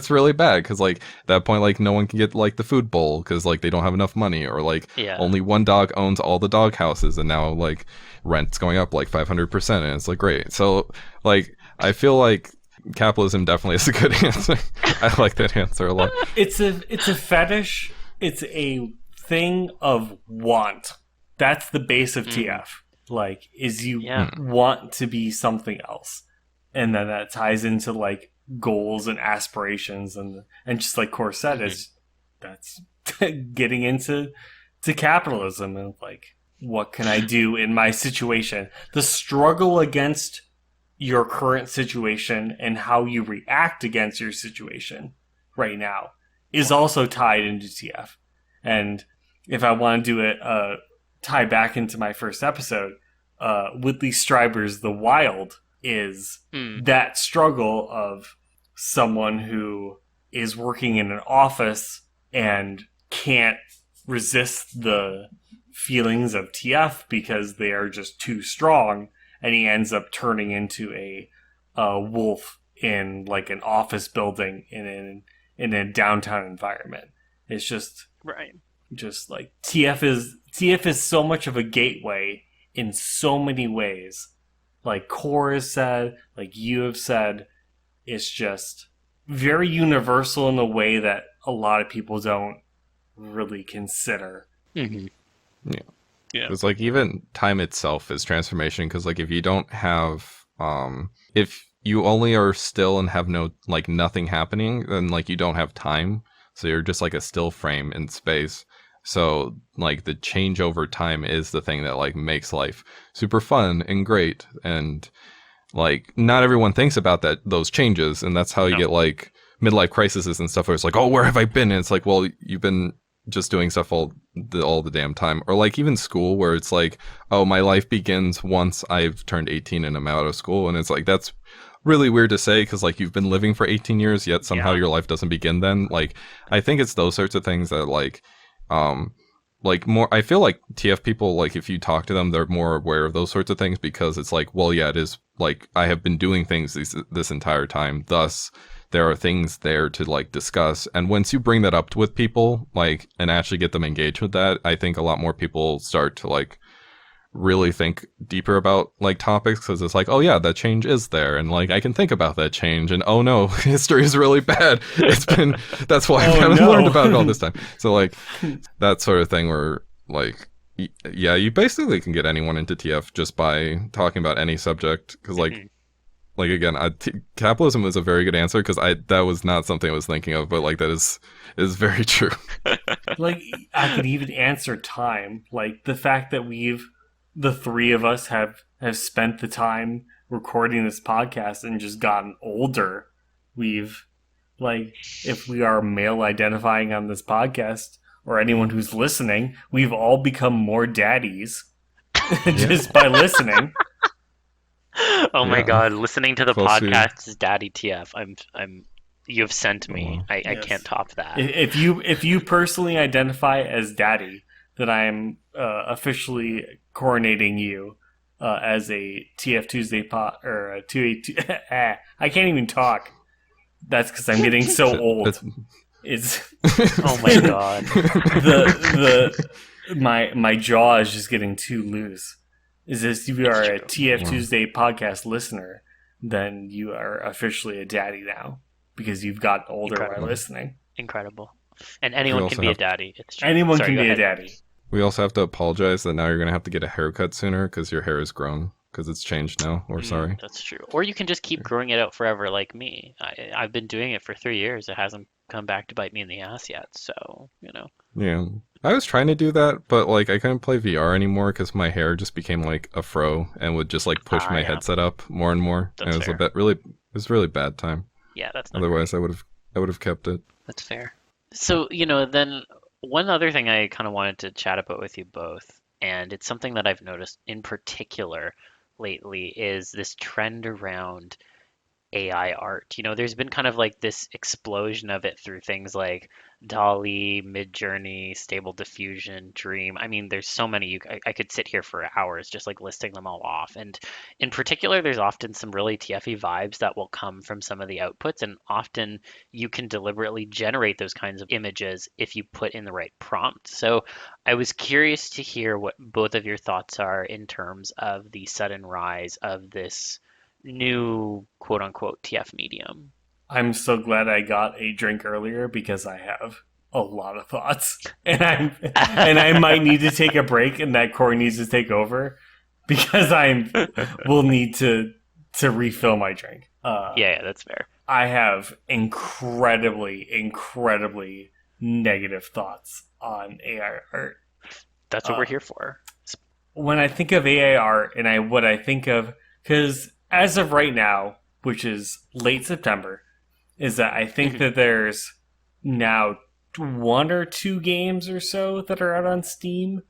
really bad, because like at that point, like no one can get like the food bowl because like they don't have enough money, or like only one dog owns all the dog houses, and now like rent's going up like 500%, and it's like great. So like I feel like capitalism definitely is a good answer. I like that answer a lot. It's a fetish. It's a thing of want. That's the base of TF. Like, is you want to be something else. And then that ties into like goals and aspirations, and just like Koor said, is that's getting into capitalism, and like, what can I do in my situation? The struggle against your current situation and how you react against your situation right now is also tied into TF. And if I want to do it, tie back into my first episode, Whitley Strieber's The Wild is that struggle of someone who is working in an office and can't resist the feelings of TF because they are just too strong, and he ends up turning into a wolf in like an office building in a downtown environment. It's just just like TF is so much of a gateway in so many ways. Like Koor has said, like you have said, it's just very universal in a way that a lot of people don't really consider. Yeah. It's like even time itself is transformation, because like if you don't have if you only are still and have no like nothing happening, then like you don't have time, so you're just like a still frame in space. So like the change over time is the thing that like makes life super fun and great, and like not everyone thinks about those changes, and that's how you get like midlife crises and stuff where it's like, oh, where have I been? And it's like, well, you've been just doing stuff all the damn time. Or like even school, where it's like, oh, my life begins once I've turned 18 and I'm out of school. And it's like, that's really weird to say, because like you've been living for 18 years, yet somehow your life doesn't begin then. Like, I think it's those sorts of things that like more, I feel like TF people, like if you talk to them, they're more aware of those sorts of things, because it's like, well, yeah, it is like I have been doing things this entire time, thus there are things there to like discuss. And once you bring that up with people, like, and actually get them engaged with that, I think a lot more people start to like really think deeper about like topics, because it's like, oh yeah, that change is there, and like I can think about that change, and oh no, history is really bad. That's why I haven't learned about it all this time. So like that sort of thing where like, yeah, you basically can get anyone into TF just by talking about any subject, because like again, capitalism is a very good answer, because that was not something I was thinking of, but like that is very true. Like I could even answer time, like the fact that the three of us have spent the time recording this podcast and just gotten older. We've, like, if we are male identifying on this podcast, or anyone who's listening, we've all become more daddies just by listening. Oh my god, listening to the podcast is Daddy TF. I'm you have sent me. I can't top that. If you personally identify as daddy, then I'm officially coronating you as a TF Tuesday or a 282. I can't even talk. That's because I'm getting so old. It's oh my god. My jaw is just getting too loose. Is this if you are a TF Tuesday podcast listener, then you are officially a daddy now, because you've gotten older by listening. Incredible. And anyone can be a daddy. It's true. Anyone can be a daddy. We also have to apologize that now you're going to have to get a haircut sooner, because your hair is grown, because it's changed now. We're sorry. That's true. Or you can just keep growing it out forever like me. I've been doing it for 3 years. It hasn't come back to bite me in the ass yet. So, you know. Yeah. I was trying to do that, but like I couldn't play VR anymore because my hair just became like a fro and would just like push my headset up more and more. That's and it was a really bad time. Yeah, that's not Otherwise, great. I would have kept it. That's fair. So, then one other thing I kind of wanted to chat about with you both, and it's something that I've noticed in particular lately, is this trend around AI art. There's been kind of like this explosion of it through things like Dolly, Midjourney, Stable Diffusion, Dream. I mean, there's so many. I could sit here for hours just like listing them all off. And in particular, there's often some really TFE vibes that will come from some of the outputs, and often you can deliberately generate those kinds of images if you put in the right prompt. So I was curious to hear what both of your thoughts are in terms of the sudden rise of this new quote unquote TF medium. I'm so glad I got a drink earlier because I have a lot of thoughts, and I might need to take a break, and that Koor needs to take over because will need to refill my drink. Yeah, that's fair. I have incredibly negative thoughts on AI art. That's what we're here for. When I think of AI art, and what I think of, because as of right now, which is late September, is that I think that there's now 1 or 2 games or so that are out on Steam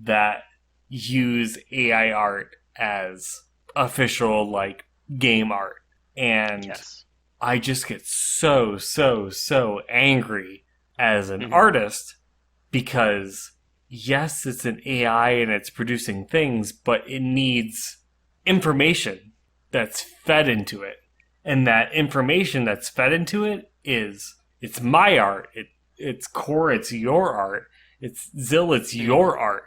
that use AI art as official like game art. And yes. I just get so angry as an artist because yes, it's an AI and it's producing things, but it needs information that's fed into it. And that information that's fed into it it's my art. It's Koor, it's your art. It's Zill, it's your art.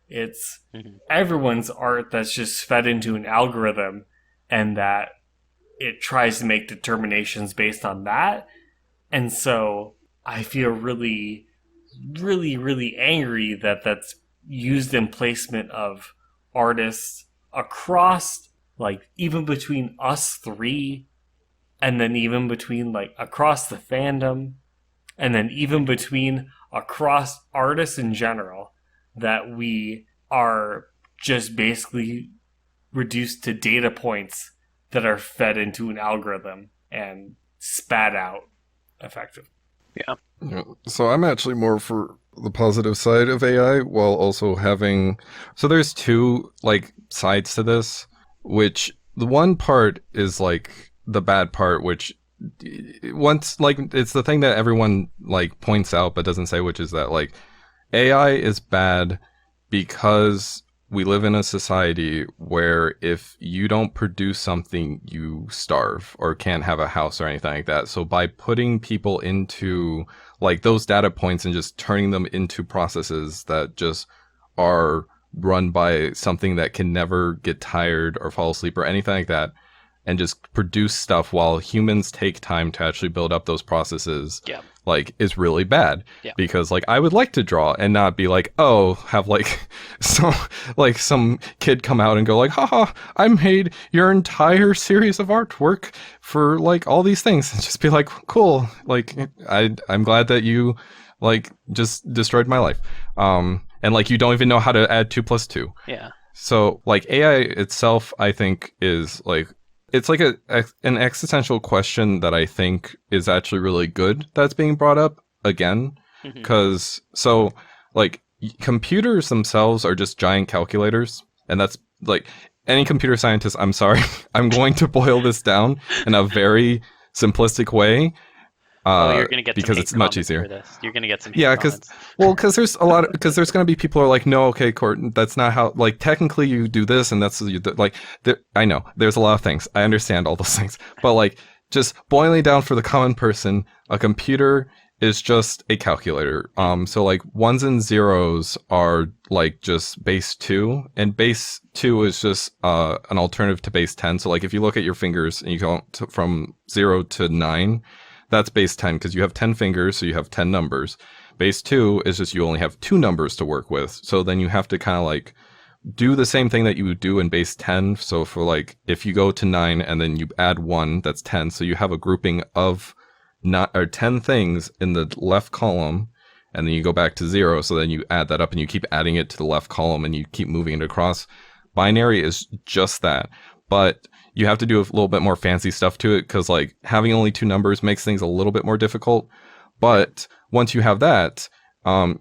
It's everyone's art that's just fed into an algorithm, and that it tries to make determinations based on that. And so I feel really angry that that's used in placement of artists across, like, even between us 3, and then even between, like, across the fandom, and then even between across artists in general, that we are just basically reduced to data points that are fed into an algorithm and spat out effectively. Yeah. So I'm actually more for the positive side of AI, while also having... So there's 2, like, sides to this, which the one part is, like, the bad part, which once, like, it's the thing that everyone, like, points out but doesn't say, which is that, like, AI is bad because we live in a society where if you don't produce something, you starve or can't have a house or anything like that. So by putting people into, like, those data points and just turning them into processes that just are run by something that can never get tired or fall asleep or anything like that, and just produce stuff while humans take time to actually build up those processes, like, is really bad. Because, like, I would like to draw and not be like, oh, have, like, some kid come out and go like, haha, I made your entire series of artwork for, like, all these things, and just be like, cool, like, I'm glad that you, like, just destroyed my life. And, like, you don't even know how to add 2 + 2. Yeah. So, like, AI itself, I think, is, like, it's like an existential question that I think is actually really good that's being brought up again. Because, so, like, computers themselves are just giant calculators. And that's, like, any computer scientist, I'm sorry, I'm going to boil this down in a very simplistic way. You're gonna get because it's much easier. For this. You're gonna get some. Because there's there's gonna be people who are like, no, okay, Koor, that's not how. Like, technically, you do this, and that's like. I know there's a lot of things. I understand all those things, but, like, just boiling down for the common person, a computer is just a calculator. So, like, 1s and 0s are, like, just base 2, and base 2 is just an alternative to base 10. So, like, if you look at your fingers and you go from 0 to 9. That's base 10 because you have 10 fingers, so you have 10 numbers. Base 2 is just you only have 2 numbers to work with. So then you have to kind of, like, do the same thing that you would do in base 10. So for, like, if you go to 9 and then you add 1, that's 10. So you have a grouping of 10 things in the left column, and then you go back to 0. So then you add that up and you keep adding it to the left column and you keep moving it across. Binary is just that. But you have to do a little bit more fancy stuff to it because, like, having only 2 numbers makes things a little bit more difficult. But once you have that,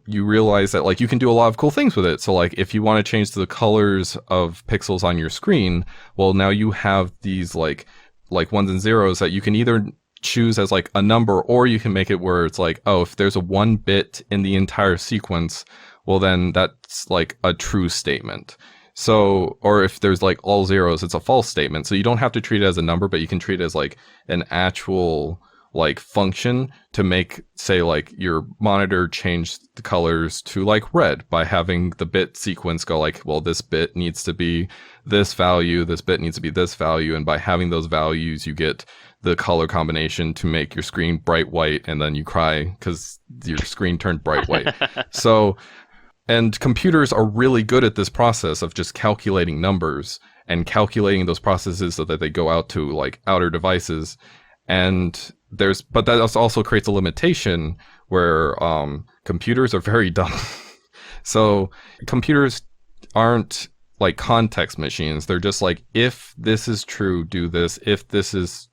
you realize that like you can do a lot of cool things with it. So like if you want to change the colors of pixels on your screen, well, now you have these like ones and zeros that you can either choose as like a number, or you can make it where it's like, oh, if there's a 1 bit in the entire sequence, well, then that's like a true statement. So, or if there's like all zeros, it's a false statement. So you don't have to treat it as a number, but you can treat it as like an actual like function to make, say, like your monitor change the colors to like red by having the bit sequence go like, well, this bit needs to be this value, this bit needs to be this value. And by having those values, you get the color combination to make your screen bright white, and then you cry because your screen turned bright white. So, and computers are really good at this process of just calculating numbers and calculating those processes so that they go out to like outer devices. And but that also creates a limitation where computers are very dumb. So computers aren't like context machines. They're just like, if this is true, do this. If this is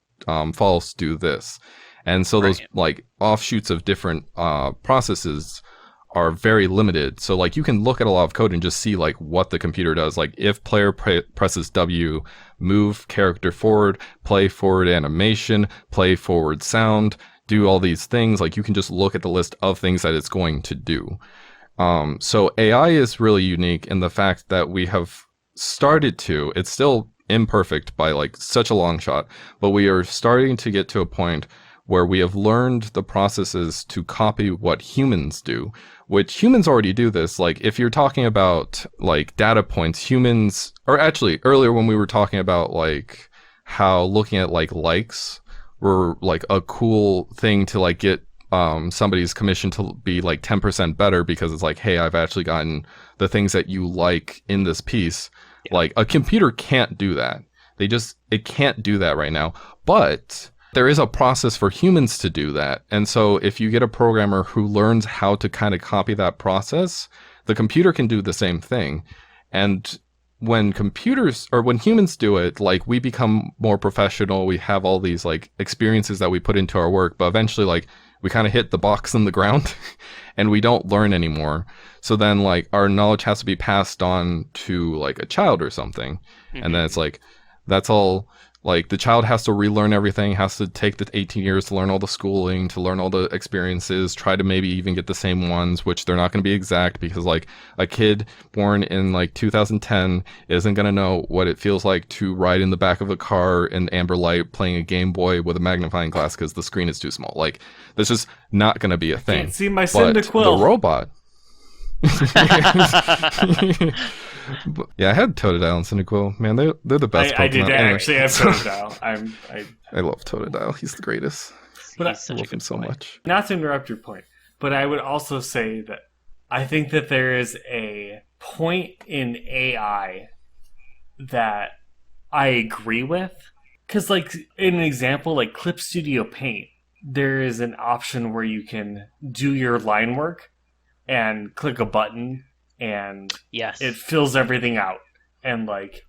false, do this. And so those like offshoots of different processes are very limited. So like you can look at a lot of code and just see like what the computer does. Like if player presses W, move character forward, play forward animation, play forward sound, do all these things. Like you can just look at the list of things that it's going to do. So AI is really unique in the fact that we have started to, it's still imperfect by like such a long shot, but we are starting to get to a point where we have learned the processes to copy what humans do, which humans already do this. Like if you're talking about like data points, humans, or actually earlier when we were talking about like how looking at like likes were like a cool thing to like get somebody's commission to be like 10% better because it's like, hey, I've actually gotten the things that you like in this piece. Yeah. Like a computer can't do that. It can't do that right now. But there is a process for humans to do that. And so if you get a programmer who learns how to kind of copy that process, the computer can do the same thing. And when humans do it, like we become more professional, we have all these like experiences that we put into our work, but eventually like we kind of hit the box in the ground and we don't learn anymore. So then like our knowledge has to be passed on to like a child or something. Mm-hmm. And then it's like, that's all. Like the child has to relearn everything, has to take the 18 years to learn all the schooling, to learn all the experiences, try to maybe even get the same ones, which they're not going to be exact because like a kid born in like 2010 isn't going to know what it feels like to ride in the back of a car in amber light playing a Game Boy with a magnifying glass because the screen is too small. Like this is not going to be a thing. Can't see my Cyndaquil. The robot. But, yeah, I had Totodile and Cyndaquil. Man, they're the best Pokemon. I did actually have Totodile. I love Totodile. He's the greatest. But I love him so much. Not to interrupt your point, but I would also say that I think that there is a point in AI that I agree with. Because, like, in an example, like Clip Studio Paint, there is an option where you can do your line work and click a button and it fills everything out and like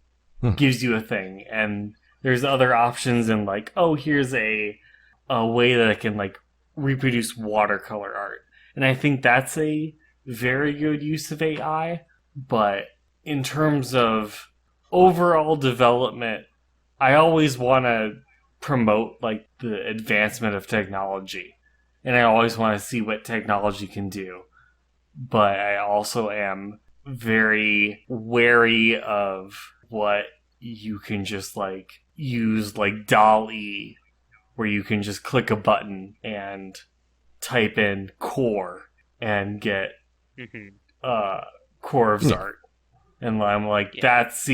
gives you a thing. And there's other options and like, oh, here's a way that I can like reproduce watercolor art. And I think that's a very good use of AI. But in terms of overall development, I always want to promote like the advancement of technology. And I always want to see what technology can do. But I also am very wary of what you can just like use like DALL-E, where you can just click a button and type in Koor and get Koorivlf's art. And I'm like, that's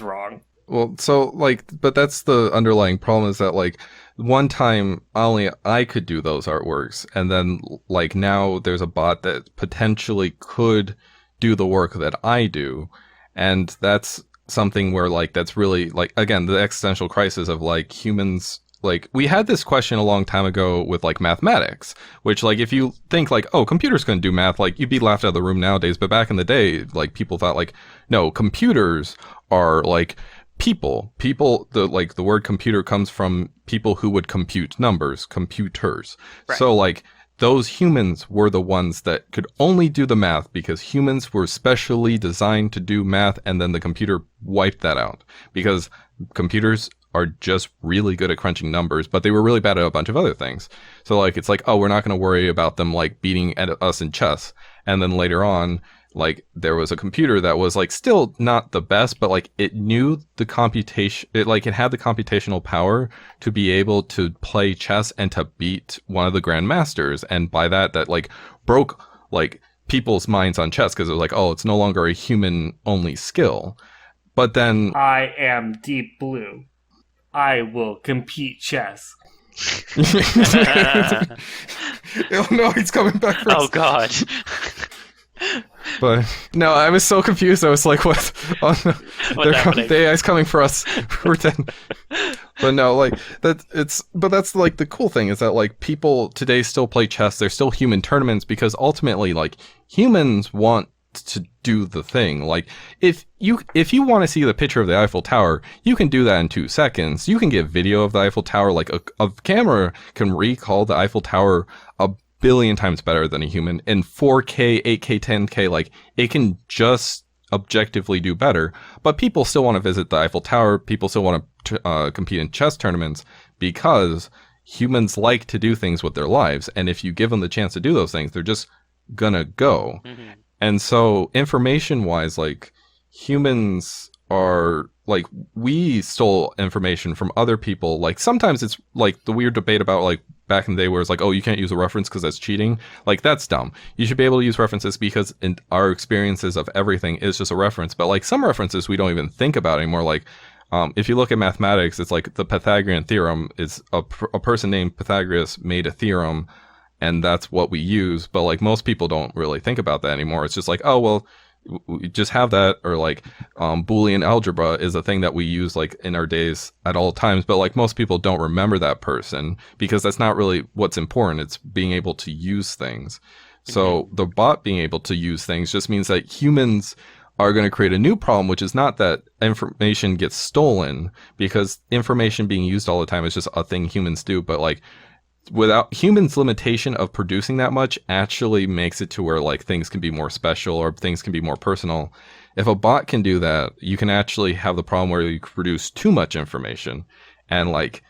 wrong. Well, so like, but that's the underlying problem is that like one time only I could do those artworks, and then like now there's a bot that potentially could do the work that I do, and that's something where like that's really like, again, the existential crisis of like humans. Like we had this question a long time ago with like mathematics, which like if you think like, oh, computers couldn't do math, like you'd be laughed out of the room nowadays. But back in the day, like people thought like, no, computers are like people, the word computer comes from people who would compute numbers, computers. Right. So like those humans were the ones that could only do the math because humans were specially designed to do math, and then the computer wiped that out because computers are just really good at crunching numbers, but they were really bad at a bunch of other things. So like it's like, oh, we're not going to worry about them like beating at us in chess. And then later on, like there was a computer that was like still not the best, but like it knew the computation, it had the computational power to be able to play chess and to beat one of the grandmasters. And by that like broke like people's minds on chess because it was like, oh, it's no longer a human only skill. But then I am Deep Blue. I will compete chess. Oh no, he's coming back for us. Oh God. But no, I was so confused. I was like, "What? Oh, no. The AI's coming for us. We're dead." But no, like But that's like the cool thing is that like people today still play chess. There's still human tournaments because ultimately, like humans want to do the thing. Like if you want to see the picture of the Eiffel Tower, you can do that in 2 seconds. You can get video of the Eiffel Tower. Like a camera can recall the Eiffel Tower a billion times better than a human in 4K, 8K, 10K. Like it can just objectively do better, but people still want to visit the Eiffel Tower. People still want to compete in chess tournaments because humans like to do things with their lives. And if you give them the chance to do those things, they're just gonna go. Mm-hmm. And so information wise, like humans are like, we stole information from other people. Like sometimes it's like the weird debate about like back in the day where it's like, oh, you can't use a reference because that's cheating. Like that's dumb. You should be able to use references because in our experiences of everything is just a reference. But like some references we don't even think about anymore. Like if you look at mathematics, it's like the Pythagorean theorem is a person named Pythagoras made a theorem, and that's what we use. But like most people don't really think about that anymore. It's just like, oh, well, we just have that. Or like Boolean algebra is a thing that we use like in our days at all times. But like most people don't remember that person because that's not really what's important. It's being able to use things. So the bot being able to use things just means that humans are going to create a new problem, which is not that information gets stolen, because information being used all the time is just a thing humans do. But like without humans' limitation of producing that much actually makes it to where like things can be more special or things can be more personal. If a bot can do that, you can actually have the problem where you produce too much information. And like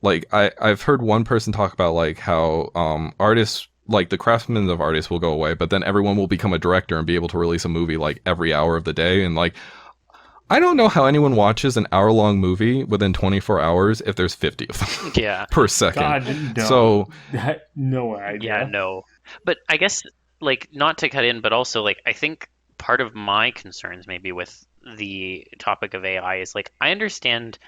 I've heard one person talk about like how artists, like the craftsmen of artists will go away, but then everyone will become a director and be able to release a movie like every hour of the day. And like I don't know how anyone watches an hour-long movie within 24 hours if there's 50 of them per second. God, no. So, no idea. Yeah, no. But I guess, like, not to cut in, but also, like, I think part of my concerns maybe with the topic of AI is, like, I understand,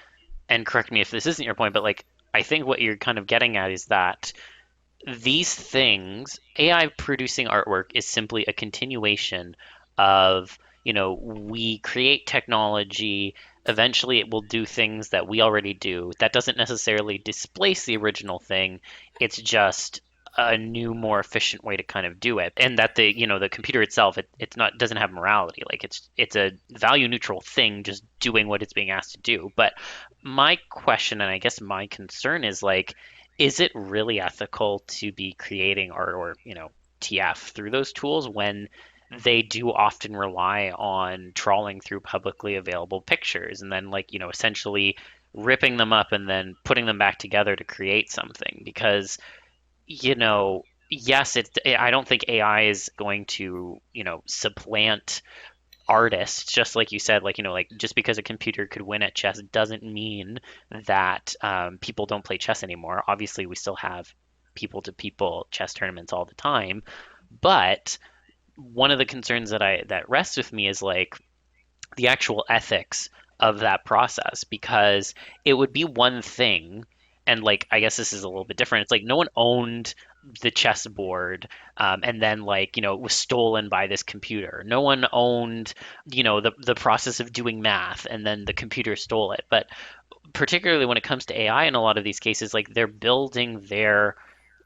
and correct me if this isn't your point, but, like, I think what you're kind of getting at is that these things, AI producing artwork is simply a continuation of, you know, we create technology, eventually it will do things that we already do. That doesn't necessarily displace the original thing. It's just a new, more efficient way to kind of do it. And that the computer itself, it's not, doesn't have morality. Like it's a value neutral thing just doing what it's being asked to do. But my question, and I guess my concern is like, is it really ethical to be creating art or, TF through those tools when they do often rely on trawling through publicly available pictures and then essentially ripping them up and then putting them back together to create something? Because, yes, I don't think AI is going to, supplant artists, just like you said, just because a computer could win at chess doesn't mean that people don't play chess anymore. Obviously, we still have people-to-people chess tournaments all the time, but one of the concerns that rests with me is like the actual ethics of that process, because it would be one thing, and like I guess this is a little bit different. It's like no one owned the chessboard and then it was stolen by this computer. No one owned the process of doing math and then the computer stole it. But particularly when it comes to AI, in a lot of these cases, like they're building their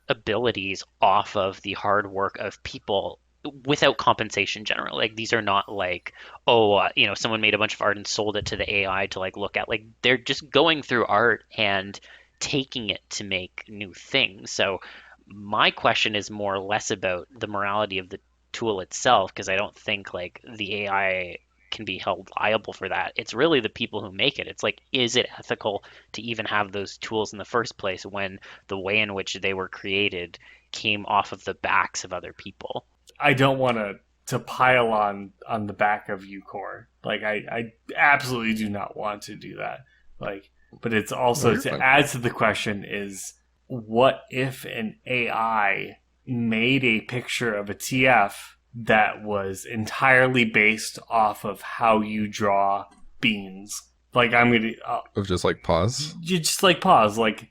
abilities off of the hard work of people without compensation generally. Like these are not like, someone made a bunch of art and sold it to the AI to like look at. Like they're just going through art and taking it to make new things. So my question is more or less about the morality of the tool itself, because I don't think like the AI can be held liable for that. It's really the people who make it. It's like, is it ethical to even have those tools in the first place when the way in which they were created came off of the backs of other people? I don't want to pile on the back of you, Koor. Like I absolutely do not want to do that. Like, but it's also to add to the question is, what if an AI made a picture of a TF that was entirely based off of how you draw beans? Like, I'm gonna of just like pause. You just like pause. Like,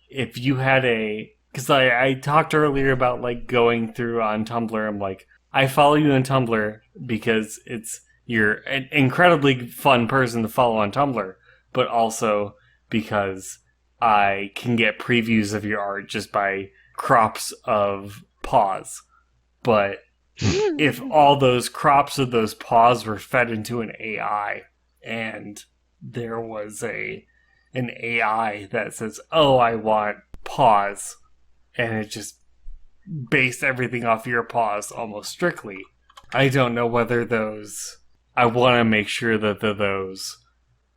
if you had because I talked earlier about like going through on Tumblr. I'm like, I follow you on Tumblr because you're an incredibly fun person to follow on Tumblr, but also because I can get previews of your art just by crops of paws. But if all those crops of those paws were fed into an AI, and there was an AI that says, "Oh, I want paws," and it just based everything off your paws almost strictly, I don't know whether those. I want to make sure that those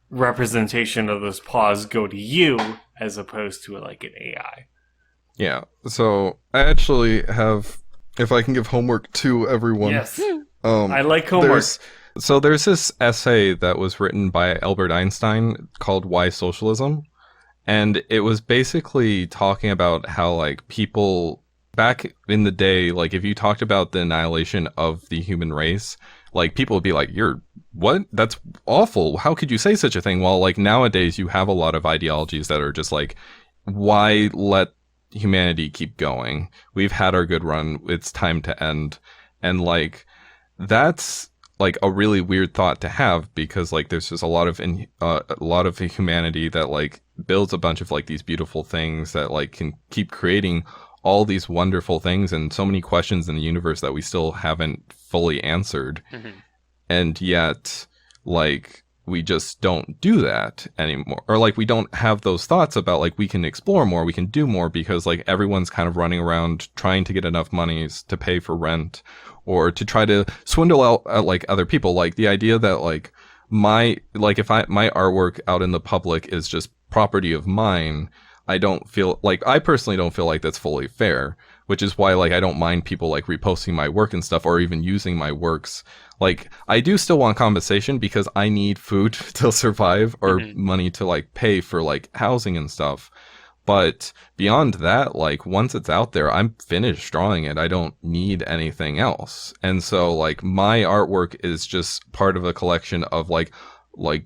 representation of those paws go to you as opposed to like an AI. Yeah. So I actually have, if I can give homework to everyone. Yes. I like homework. There's this essay that was written by Albert Einstein called Why Socialism? And it was basically talking about how like people back in the day, like if you talked about the annihilation of the human race, like people would be like, "You're what? That's awful. How could you say such a thing?" While like nowadays you have a lot of ideologies that are just like, why let humanity keep going? We've had our good run. It's time to end. And like, that's like a really weird thought to have, because like there's just a lot of humanity that like builds a bunch of like these beautiful things that like can keep creating all these wonderful things, and so many questions in the universe that we still haven't fully answered. Mm-hmm. And yet like we just don't do that anymore, or like we don't have those thoughts about like we can explore more, we can do more, because like everyone's kind of running around trying to get enough monies to pay for rent or to try to swindle out like other people. Like the idea that like my artwork out in the public is just property of mine, I personally don't feel like that's fully fair, which is why like I don't mind people like reposting my work and stuff, or even using my works. Like I do still want compensation because I need food to survive, or money to like pay for like housing and stuff. But beyond that, like once it's out there, I'm finished drawing it. I don't need anything else. And so like my artwork is just part of a collection of like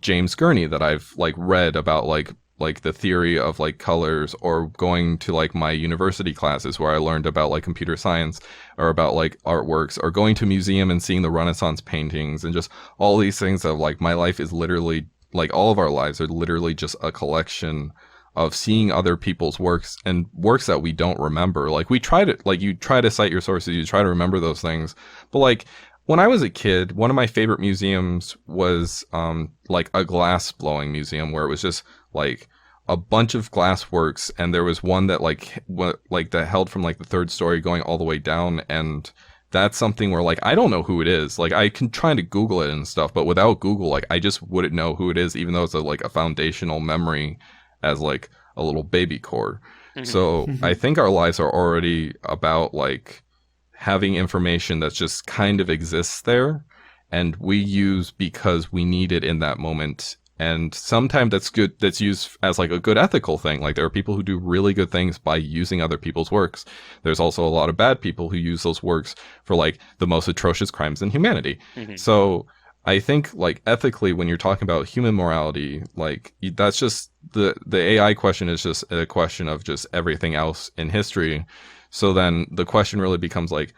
James Gurney that I've like read about like the theory of like colors, or going to like my university classes where I learned about like computer science or about like artworks, or going to a museum and seeing the Renaissance paintings, and just all these things of like my life is literally like all of our lives are literally just a collection of seeing other people's works, and works that we don't remember. Like we try to, like you try to cite your sources, you try to remember those things. But like when I was a kid, one of my favorite museums was like a glass blowing museum, where it was just like a bunch of glass works, and there was one that that held from like the third story going all the way down, and that's something where like I don't know who it is. Like I can try to Google it and stuff, but without Google, like I just wouldn't know who it is, even though it's a foundational memory as like a little baby Koor. So I think our lives are already about like having information that just kind of exists there, and we use because we need it in that moment. And sometimes that's good, that's used as like a good ethical thing. Like there are people who do really good things by using other people's works. There's also a lot of bad people who use those works for like the most atrocious crimes in humanity. So I think like ethically, when you're talking about human morality, like that's just the AI question is just a question of just everything else in history. So then the question really becomes like,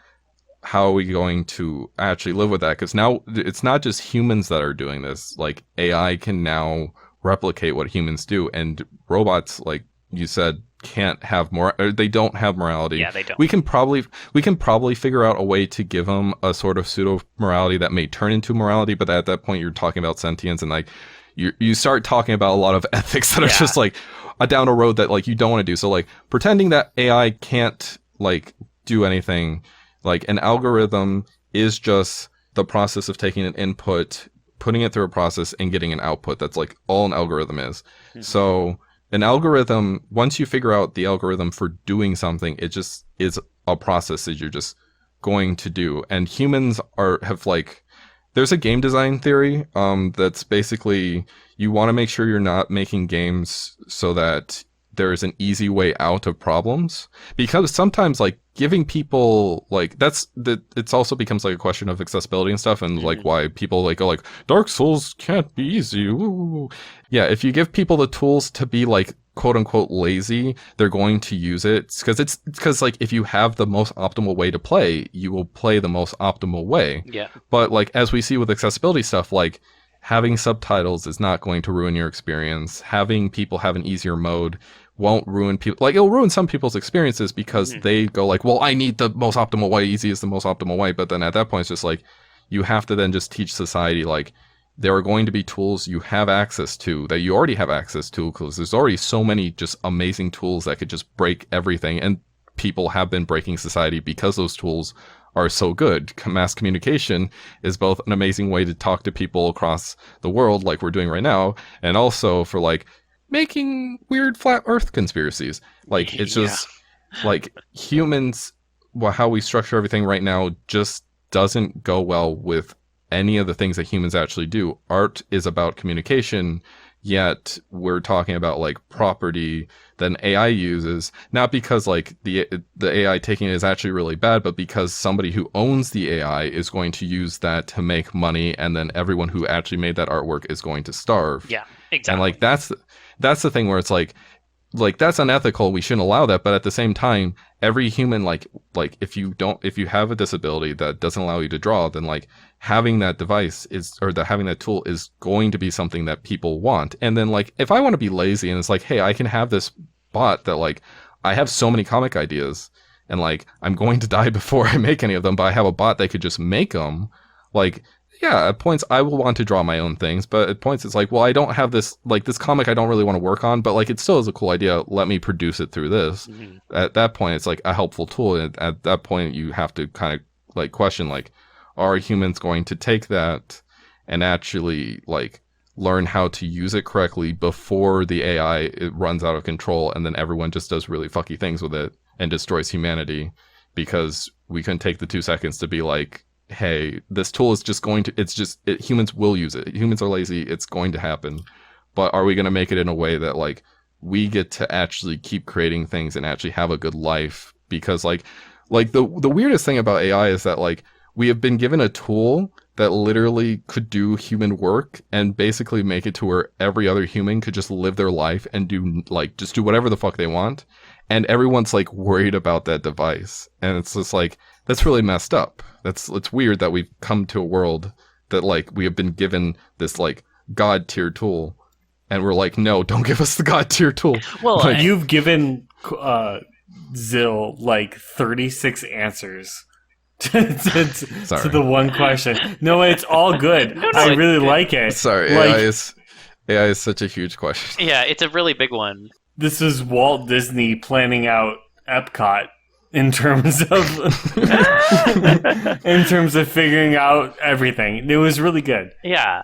how are we going to actually live with that? Because now it's not just humans that are doing this. Like AI can now replicate what humans do, and robots, like you said, can't have more, or they don't have morality. Yeah, they don't. We can probably figure out a way to give them a sort of pseudo morality that may turn into morality, but at that point you're talking about sentience, and like you start talking about a lot of ethics that are just like down a road that like you don't want to do. So like pretending that AI can't like do anything, like an algorithm is just the process of taking an input, putting it through a process, and getting an output. That's like all an algorithm is. Mm-hmm. So an algorithm, once you figure out the algorithm for doing something, it just is a process that you're just going to do. And humans have like, there's a game design theory that's basically you want to make sure you're not making games so that there is an easy way out of problems, because sometimes like giving people like it's also becomes like a question of accessibility and stuff, and like why people like go like Dark Souls can't be easy. Ooh. Yeah, if you give people the tools to be like quote unquote lazy, they're going to use it because like if you have the most optimal way to play, you will play the most optimal way. Yeah. But like as we see with accessibility stuff, like having subtitles is not going to ruin your experience. Having people have an easier mode won't ruin people. Like it'll ruin some people's experiences because they go like, well, I need the most optimal way. Easy is the most optimal way. But then at that point, it's just like, you have to then just teach society, like there are going to be tools you have access to that you already have access to, because there's already so many just amazing tools that could just break everything. And people have been breaking society because those tools are so good. Mass communication is both an amazing way to talk to people across the world like we're doing right now, and also for like making weird flat earth conspiracies. Like it's just like humans, how we structure everything right now just doesn't go well with any of the things that humans actually do. Art is about communication, yet we're talking about like property that an AI uses, not because like the AI taking it is actually really bad, but because somebody who owns the AI is going to use that to make money, and then everyone who actually made that artwork is going to starve. Yeah, exactly. And like that's the thing where it's like that's unethical. We shouldn't allow that. But at the same time, every human, like if you have a disability that doesn't allow you to draw, then like having that device having that tool is going to be something that people want. And then like, if I want to be lazy and it's like, hey, I can have this bot that like, I have so many comic ideas and like, I'm going to die before I make any of them, but I have a bot that could just make them. Like, yeah, at points I will want to draw my own things, but at points it's like, well, I don't have this comic I don't really want to work on, but like it still is a cool idea. Let me produce it through this. Mm-hmm. At that point, it's like a helpful tool. And at that point, you have to kind of like question, like, are humans going to take that and actually like learn how to use it correctly before the AI it runs out of control and then everyone just does really fucky things with it and destroys humanity? Because we couldn't take the 2 seconds to be like, hey, this tool is just going to, humans will use it. Humans are lazy. It's going to happen. But are we going to make it in a way that like we get to actually keep creating things and actually have a good life? Because like the weirdest thing about AI is that like we have been given a tool that literally could do human work and basically make it to where every other human could just live their life and do whatever the fuck they want. And everyone's like worried about that device. And it's just like, that's really messed up. It's weird that we've come to a world that like we have been given this like god tier tool, and we're like, no, don't give us the god tier tool. Well, like, you've given Zill like 36 answers to the one question. No, it's all good. I really like it. Sorry, like, AI is such a huge question. Yeah, it's a really big one. This is Walt Disney planning out Epcot in terms of figuring out everything. It was really good. Yeah.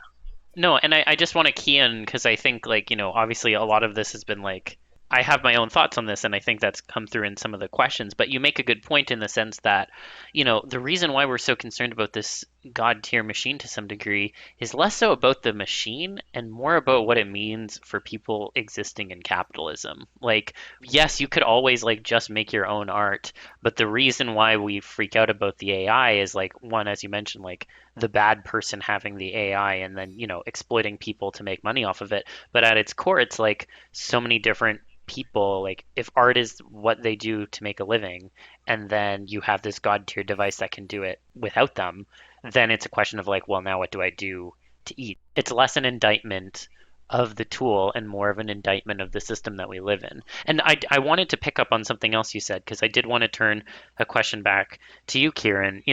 No, and I just want to key in because I think like, obviously a lot of this has been like, I have my own thoughts on this, and I think that's come through in some of the questions, but you make a good point in the sense that, the reason why we're so concerned about this god tier machine to some degree is less so about the machine and more about what it means for people existing in capitalism. Like, yes, you could always like just make your own art, but the reason why we freak out about the AI is like, one, as you mentioned, like the bad person having the AI and then, exploiting people to make money off of it. But at its core, it's like so many different people, like if art is what they do to make a living, and then you have this god tier device that can do it without them, then it's a question of like, well, now what do I do to eat? It's less an indictment of the tool and more of an indictment of the system that we live in. And I wanted to pick up on something else you said, because I did want to turn a question back to you, Kieran.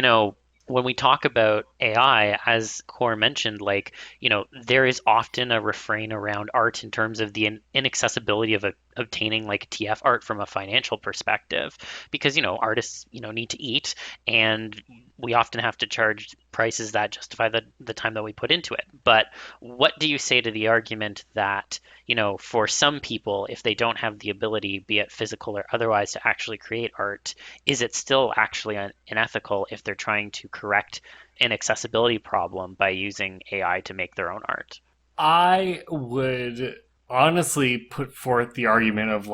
When we talk about AI, as Koor mentioned, there is often a refrain around art in terms of the inaccessibility of obtaining like TF art from a financial perspective, because, artists, need to eat, and we often have to charge prices that justify the time that we put into it. But what do you say to the argument that, for some people, if they don't have the ability, be it physical or otherwise, to actually create art, is it still actually unethical if they're trying to correct an accessibility problem by using AI to make their own art? I would honestly put forth the argument of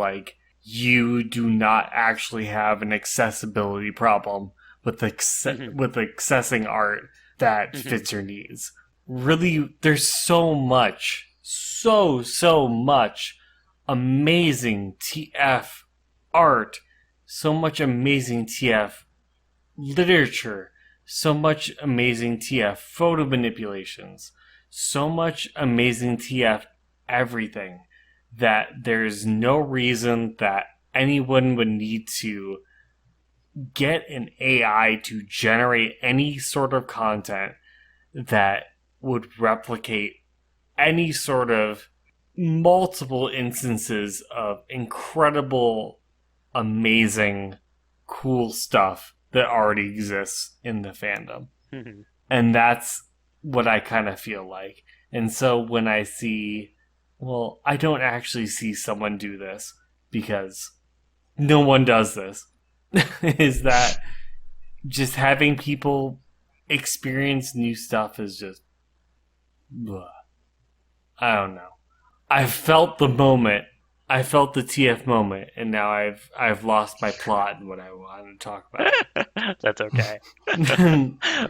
you do not actually have an accessibility problem with with accessing art that fits your needs. Really, there's so much amazing TF art, so much amazing TF literature, so much amazing TF photo manipulations, so much amazing TF everything, that there's no reason that anyone would need to get an AI to generate any sort of content that would replicate any sort of multiple instances of incredible, amazing, cool stuff that already exists in the fandom. And that's what I kind of feel like. And so when I see, I don't actually see someone do this, because no one does this, is that just having people experience new stuff is just, I don't know. I felt the moment. I felt the TF moment, and now I've lost my plot and what I wanted to talk about. That's okay.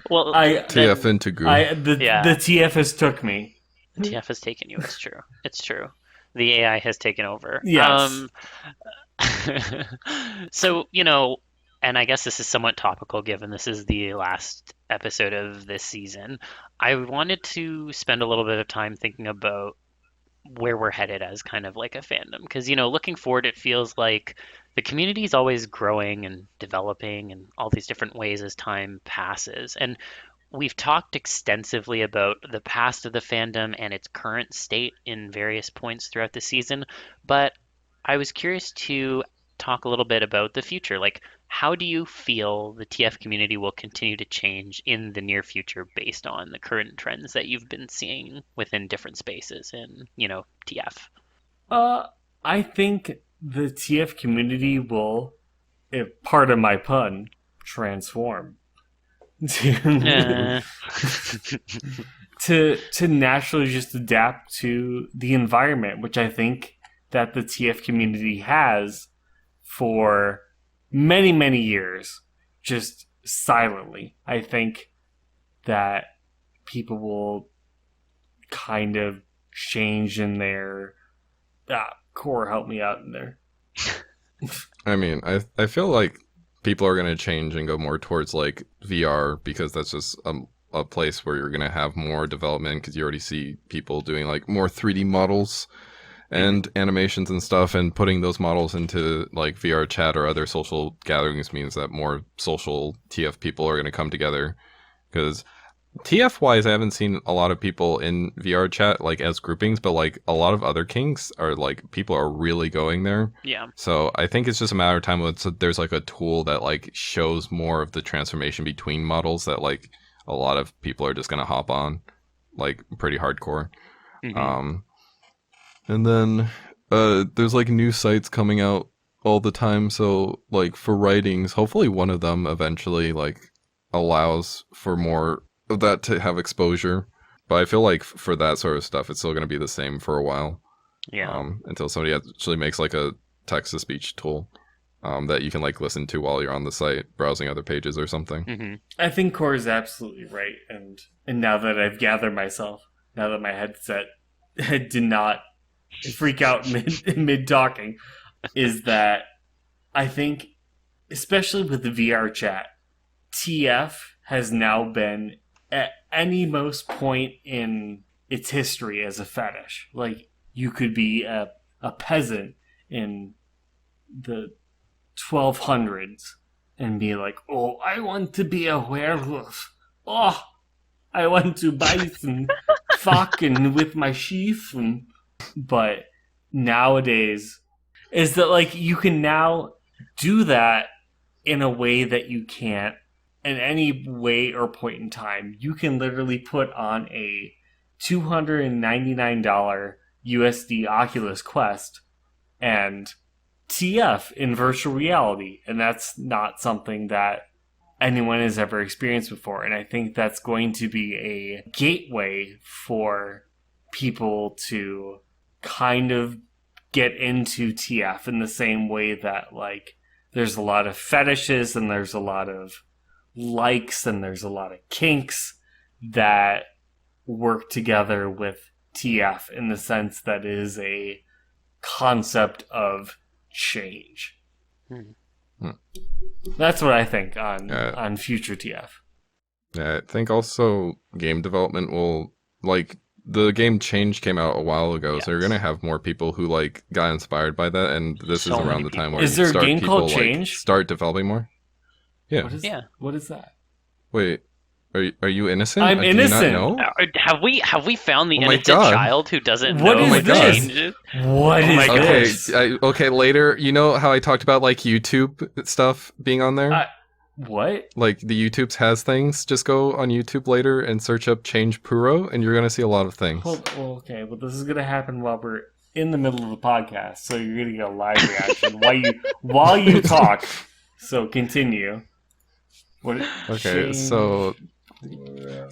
Well, TF into goo. The TF has took me. The TF has taken you. It's true. It's true. The AI has taken over. Yes. So, and I guess this is somewhat topical given this is the last episode of this season. I wanted to spend a little bit of time thinking about where we're headed as kind of like a fandom. Because, looking forward, it feels like the community is always growing and developing in all these different ways as time passes. And we've talked extensively about the past of the fandom and its current state in various points throughout the season. But I was curious to talk a little bit about the future. Like, how do you feel the TF community will continue to change in the near future based on the current trends that you've been seeing within different spaces in, TF? I think the TF community will, if pardon my pun, transform to naturally just adapt to the environment, which I think that the TF community has for many, many years, just silently. I think that people will kind of change in their... Koor, help me out in there. I mean, I feel like people are going to change and go more towards like VR, because that's just a place where you're going to have more development, because you already see people doing like more 3D models and animations and stuff, and putting those models into like VR chat or other social gatherings means that more social TF people are going to come together. Because TF wise, I haven't seen a lot of people in VR chat like as groupings, but like a lot of other kinks are like people are really going there. Yeah. So I think it's just a matter of time when there's like a tool that like shows more of the transformation between models that like a lot of people are just going to hop on like pretty hardcore. And then there's like new sites coming out all the time. So like for writings, hopefully one of them eventually like allows for more of that to have exposure. But I feel like for that sort of stuff, it's still going to be the same for a while. Yeah. Until somebody actually makes like a text-to-speech tool that you can like listen to while you're on the site browsing other pages or something. I think Koor is absolutely right. And now that I've gathered myself, now that my headset did not freak out mid talking, is that I think, especially with the VR chat, TF has now been at any most point in its history as a fetish. Like, you could be a peasant in the 1200s and be like, oh, I want to be a werewolf. Oh, I want to bite and fucking with my sheath. But nowadays, is that like you can now do that in a way that you can't in any way or point in time. You can literally put on a $299 USD Oculus Quest and TF in virtual reality, and that's not something that anyone has ever experienced before. And I think that's going to be a gateway for people to kind of get into TF in the same way that, like, there's a lot of fetishes and there's a lot of likes and there's a lot of kinks that work together with TF in the sense that it is a concept of change. That's what I think on future TF. Yeah, I think also game development will, like, the game Change came out a while ago, so you're gonna have more people who like got inspired by that, and this is around the time where is there a game called Change? Like, start developing more. Yeah. What is that? Wait, are you innocent? I'm innocent. Do you not know? Have we found the innocent God. child who doesn't What know is what this? change is? What is this? Okay, later. You know how I talked about like YouTube stuff being on there? What? Like the YouTube's has things. Just go on YouTube later and search up Change Puro, and you're gonna see a lot of things. Okay, well, this is gonna happen while we're in the middle of the podcast, so you're gonna get a live reaction while you talk. So continue. Okay, so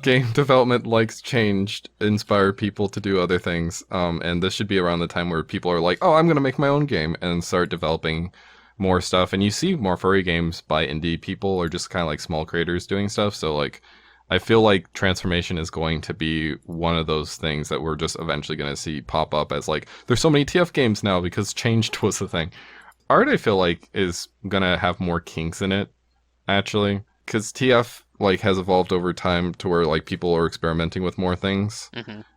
game development likes change, inspire people to do other things, and this should be around the time where people are like, oh, I'm gonna make my own game, and start developing more stuff. And you see more furry games by indie people or just kind of like small creators doing stuff. So like, I feel like transformation is going to be one of those things that we're just eventually going to see pop up as like, there's so many TF games now because changed was the thing. Art, I feel like, is going to have more kinks in it, actually, because TF like has evolved over time to where like people are experimenting with more things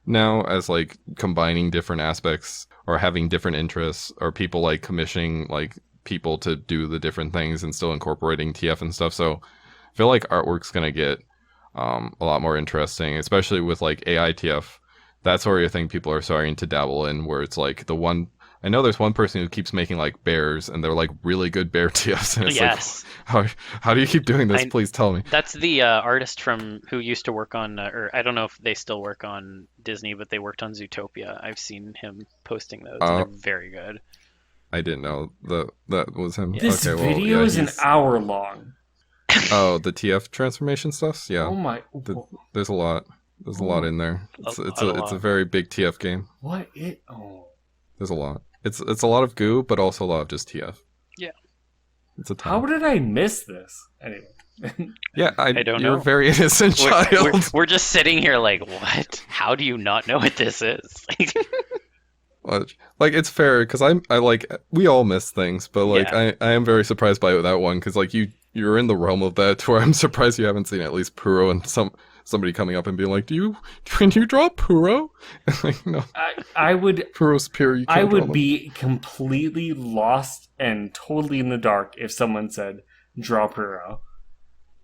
now, as like combining different aspects or having different interests, or people like commissioning like people to do the different things and still incorporating TF and stuff. So I feel like artwork's gonna get a lot more interesting, especially with like AI TF. That's where I think people are starting to dabble in, where it's like I know there's one person who keeps making like bears, and they're like really good bear TFs. And it's like, how do you keep doing this? Please tell me. That's the artist who used to work on, or I don't know if they still work on Disney, but they worked on Zootopia. I've seen him posting those. And they're very good. I didn't know that was him. This video is an hour long. Oh, the TF transformation stuff? Yeah. Oh my! There's a lot. There's a lot in there. It's a very big TF game. What There's a lot. It's a lot of goo, but also a lot of just TF. Yeah. It's a ton. How did I miss this? Anyway. Yeah, I don't know. You're a very innocent child. We're just sitting here like, what? How do you not know what this is? Like, it's fair because I like, we all miss things, but like I am very surprised by that one because like you're in the realm of that, to where I'm surprised you haven't seen at least Puro and somebody coming up and being like, can you draw Puro? Like, no, I would Puro's pure. You can't I would draw be completely lost and totally in the dark if someone said draw Puro.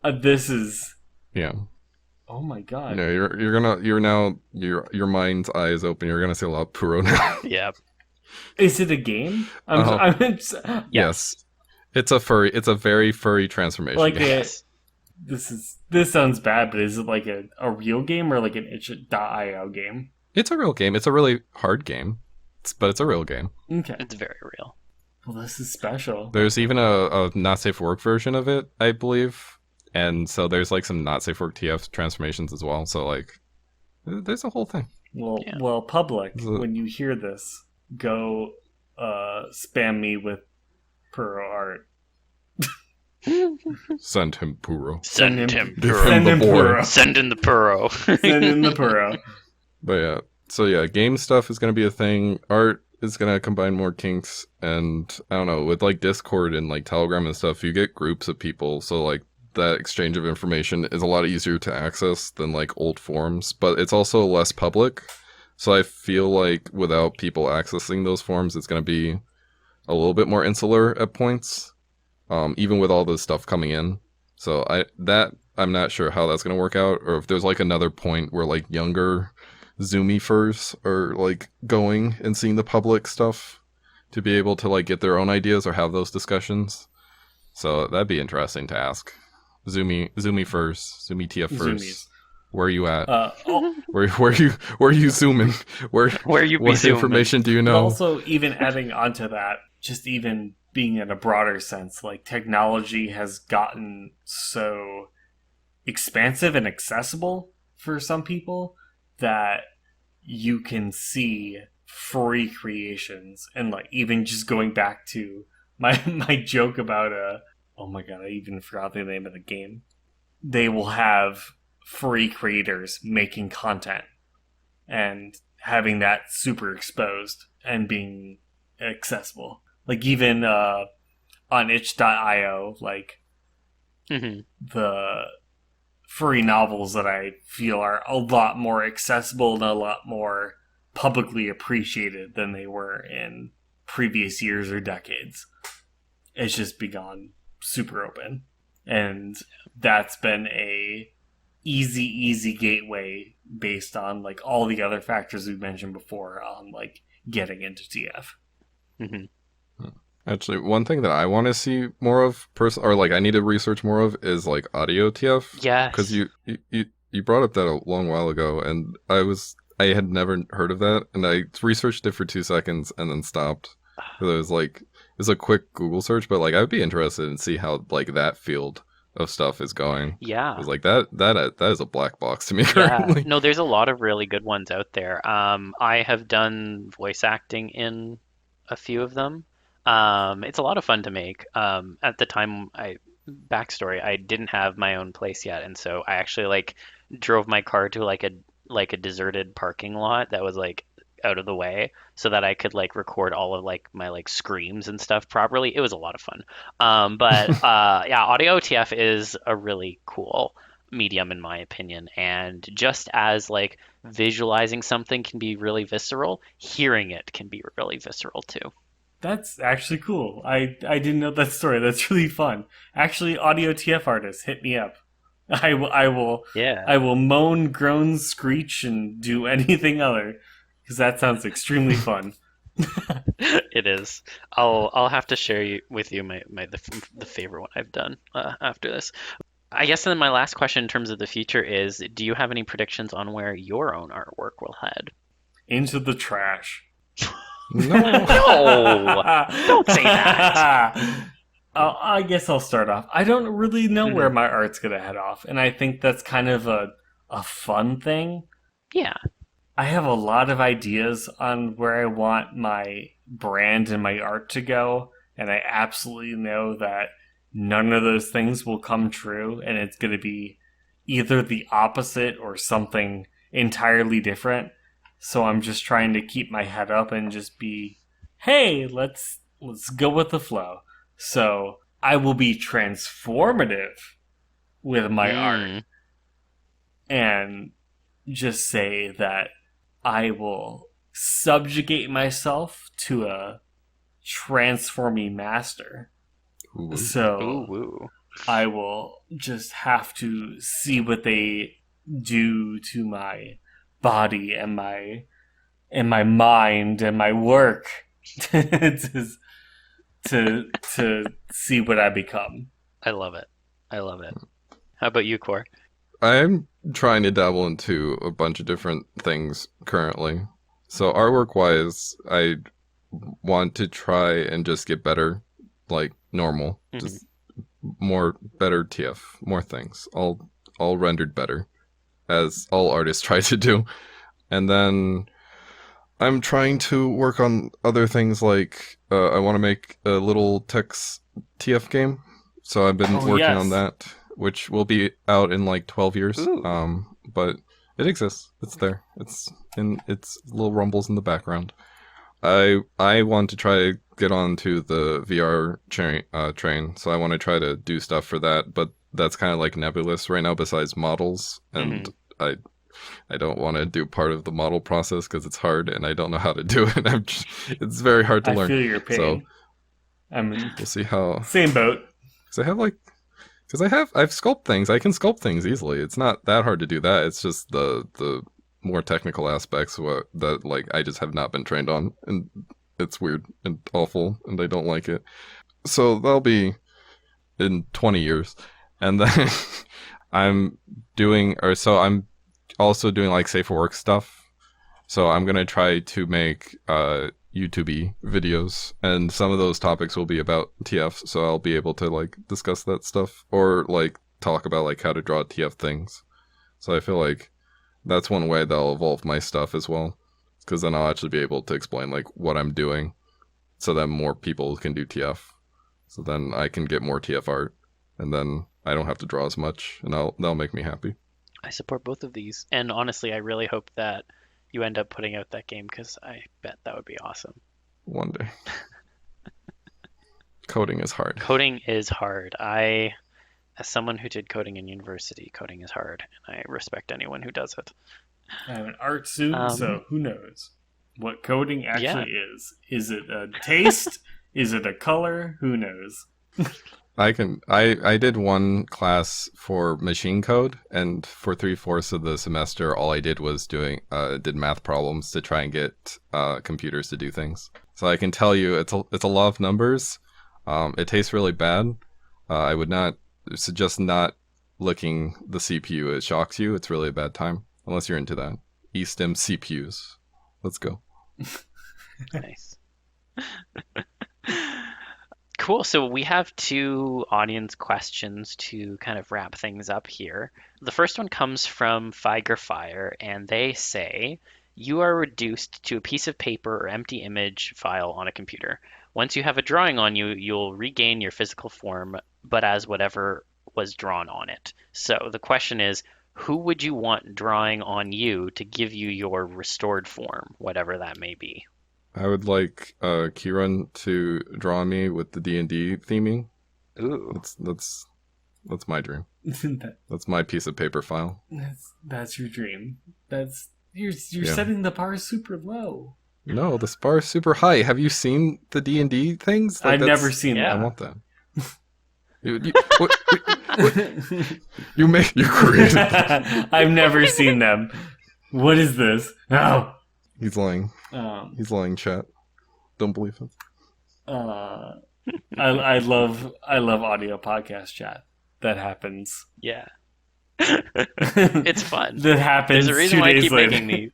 This is Oh my god! No, your mind's eye is open. You're gonna see a lot of Puro now. Yeah. Is it a game? Yes, it's a very furry transformation. Like game. this sounds bad, but is it like a real game or like an itch.io game? It's a real game. It's a really hard game, but it's a real game. Okay, it's very real. Well, this is special. There's even a not safe for work version of it, I believe. And so there's like some not safe for work TF transformations as well. So like, there's a whole thing. Well, public, when you hear this, go spam me with Puro art. Send him Puro. Send him Puro. Send him Puro. Send in the Puro. Send in the Puro. But yeah, so yeah, game stuff is gonna be a thing. Art is gonna combine more kinks, and I don't know, with like Discord and like Telegram and stuff, you get groups of people. So like, that exchange of information is a lot easier to access than like old forums, but it's also less public. So I feel like without people accessing those forums, it's going to be a little bit more insular at points, even with all the stuff coming in. So I'm not sure how that's going to work out, or if there's like another point where like younger Zoomy furs are like going and seeing the public stuff to be able to like get their own ideas or have those discussions. So that'd be interesting to ask. Zoomy furs, Zoomy TF furs. Zoomies. Where are you at? Oh, Where are you zooming? Where you be what zooming? information do you but know? also, even adding onto that, just even being in a broader sense, like technology has gotten so expansive and accessible for some people that you can see free creations, and like even just going back to my joke about oh my god, I even forgot the name of the game. They will have free creators making content and having that super exposed and being accessible. Like even on itch.io, like the furry novels that I feel are a lot more accessible and a lot more publicly appreciated than they were in previous years or decades. It's just begun super open. And that's been a easy gateway based on like all the other factors we mentioned before on like getting into TF. Actually, one thing that I want to see more of, or like I need to research more of, is like audio TF. Yes. Because you brought up that a long while ago, and I had never heard of that, and I researched it for 2 seconds and then stopped. It was a quick Google search, but like I'd be interested in see how like that field of stuff is going. Yeah. It was like that is a black box to me currently. No, there's a lot of really good ones out there. I have done voice acting in a few of them. It's a lot of fun to make. At the time, backstory, I didn't have my own place yet, and so I actually like drove my car to like a deserted parking lot that was like out of the way so that I could like record all of like my like screams and stuff properly. It was a lot of fun. But yeah, audio TF is a really cool medium in my opinion, and just as like visualizing something can be really visceral, hearing it can be really visceral too. That's actually cool. I didn't know that story. That's really fun. Actually, audio TF artists, hit me up. I will Yeah. I will moan, groan, screech, and do anything other, because that sounds extremely fun. It is. I'll have to share with you the favorite one I've done after this. I guess then my last question in terms of the future is, do you have any predictions on where your own artwork will head? Into the trash. No. No, don't say that. I guess I'll start off. I don't really know where my art's going to head off, and I think that's kind of a fun thing. Yeah. I have a lot of ideas on where I want my brand and my art to go, and I absolutely know that none of those things will come true, and it's going to be either the opposite or something entirely different. So I'm just trying to keep my head up and just be, hey, let's go with the flow. So I will be transformative with my art and just say that I will subjugate myself to a transforming master. Ooh. So Ooh. I will just have to see what they do to my body and my mind and my work to see what I become. I love it. How about you, Koor? I'm trying to dabble into a bunch of different things currently. So artwork wise, I want to try and just get better, like normal, just better TF, more things, all rendered better, as all artists try to do. And then I'm trying to work on other things, like I want to make a little text TF game. So I've been working on that, which will be out in like 12 years. But it exists. It's there. It's little rumbles in the background. I want to try to get onto the VR train. So I want to try to do stuff for that. But that's kind of like nebulous right now besides models. And I don't want to do part of the model process because it's hard and I don't know how to do it. It's very hard to learn. I feel your pain. So I'm we'll see how. same boat. Because I've sculpt things. I can sculpt things easily. It's not that hard to do that. It's just the more technical aspects that like I just have not been trained on, and it's weird and awful, and I don't like it. So that'll be in 20 years, and then I'm also doing like safe for work stuff. So I'm gonna try to make YouTube videos, and some of those topics will be about TF, so I'll be able to like discuss that stuff or like talk about like how to draw TF things. So I feel like that's one way that'll evolve my stuff as well, because then I'll actually be able to explain like what I'm doing so that more people can do TF. So then I can get more TF art, and then I don't have to draw as much, and that'll make me happy. I support both of these, and honestly, I really hope that you end up putting out that game, because I bet that would be awesome. One day. Coding is hard. Coding is hard. As someone who did coding in university, coding is hard, and I respect anyone who does it. I have an art suit, so who knows what coding actually is? Is it a taste? Is it a color? Who knows? I did one class for machine code, and for 3/4 of the semester, all I did was did math problems to try and get computers to do things. So I can tell you, it's a lot of numbers. It tastes really bad. I would not suggest not licking the CPU. It shocks you. It's really a bad time, unless you're into that. eSTEM CPUs. Let's go. Nice. Cool. So we have 2 audience questions to kind of wrap things up here. The first one comes from Fire, and they say, you are reduced to a piece of paper or empty image file on a computer. Once you have a drawing on you, you'll regain your physical form, but as whatever was drawn on it. So the question is, who would you want drawing on you to give you your restored form, whatever that may be? I would like Kerun to draw me with the D&D theming. Ooh. That's my dream. That's my piece of paper file. That's your dream. You're setting the bar super low. No, the bar is super high. Have you seen the D&D things? I've never seen that. I want that. You created. I've never seen them. What is this? No. He's lying. He's lying, chat. Don't believe him. I love audio podcast chat. That happens. Yeah. It's fun. That happens. There's a reason why I keep making these.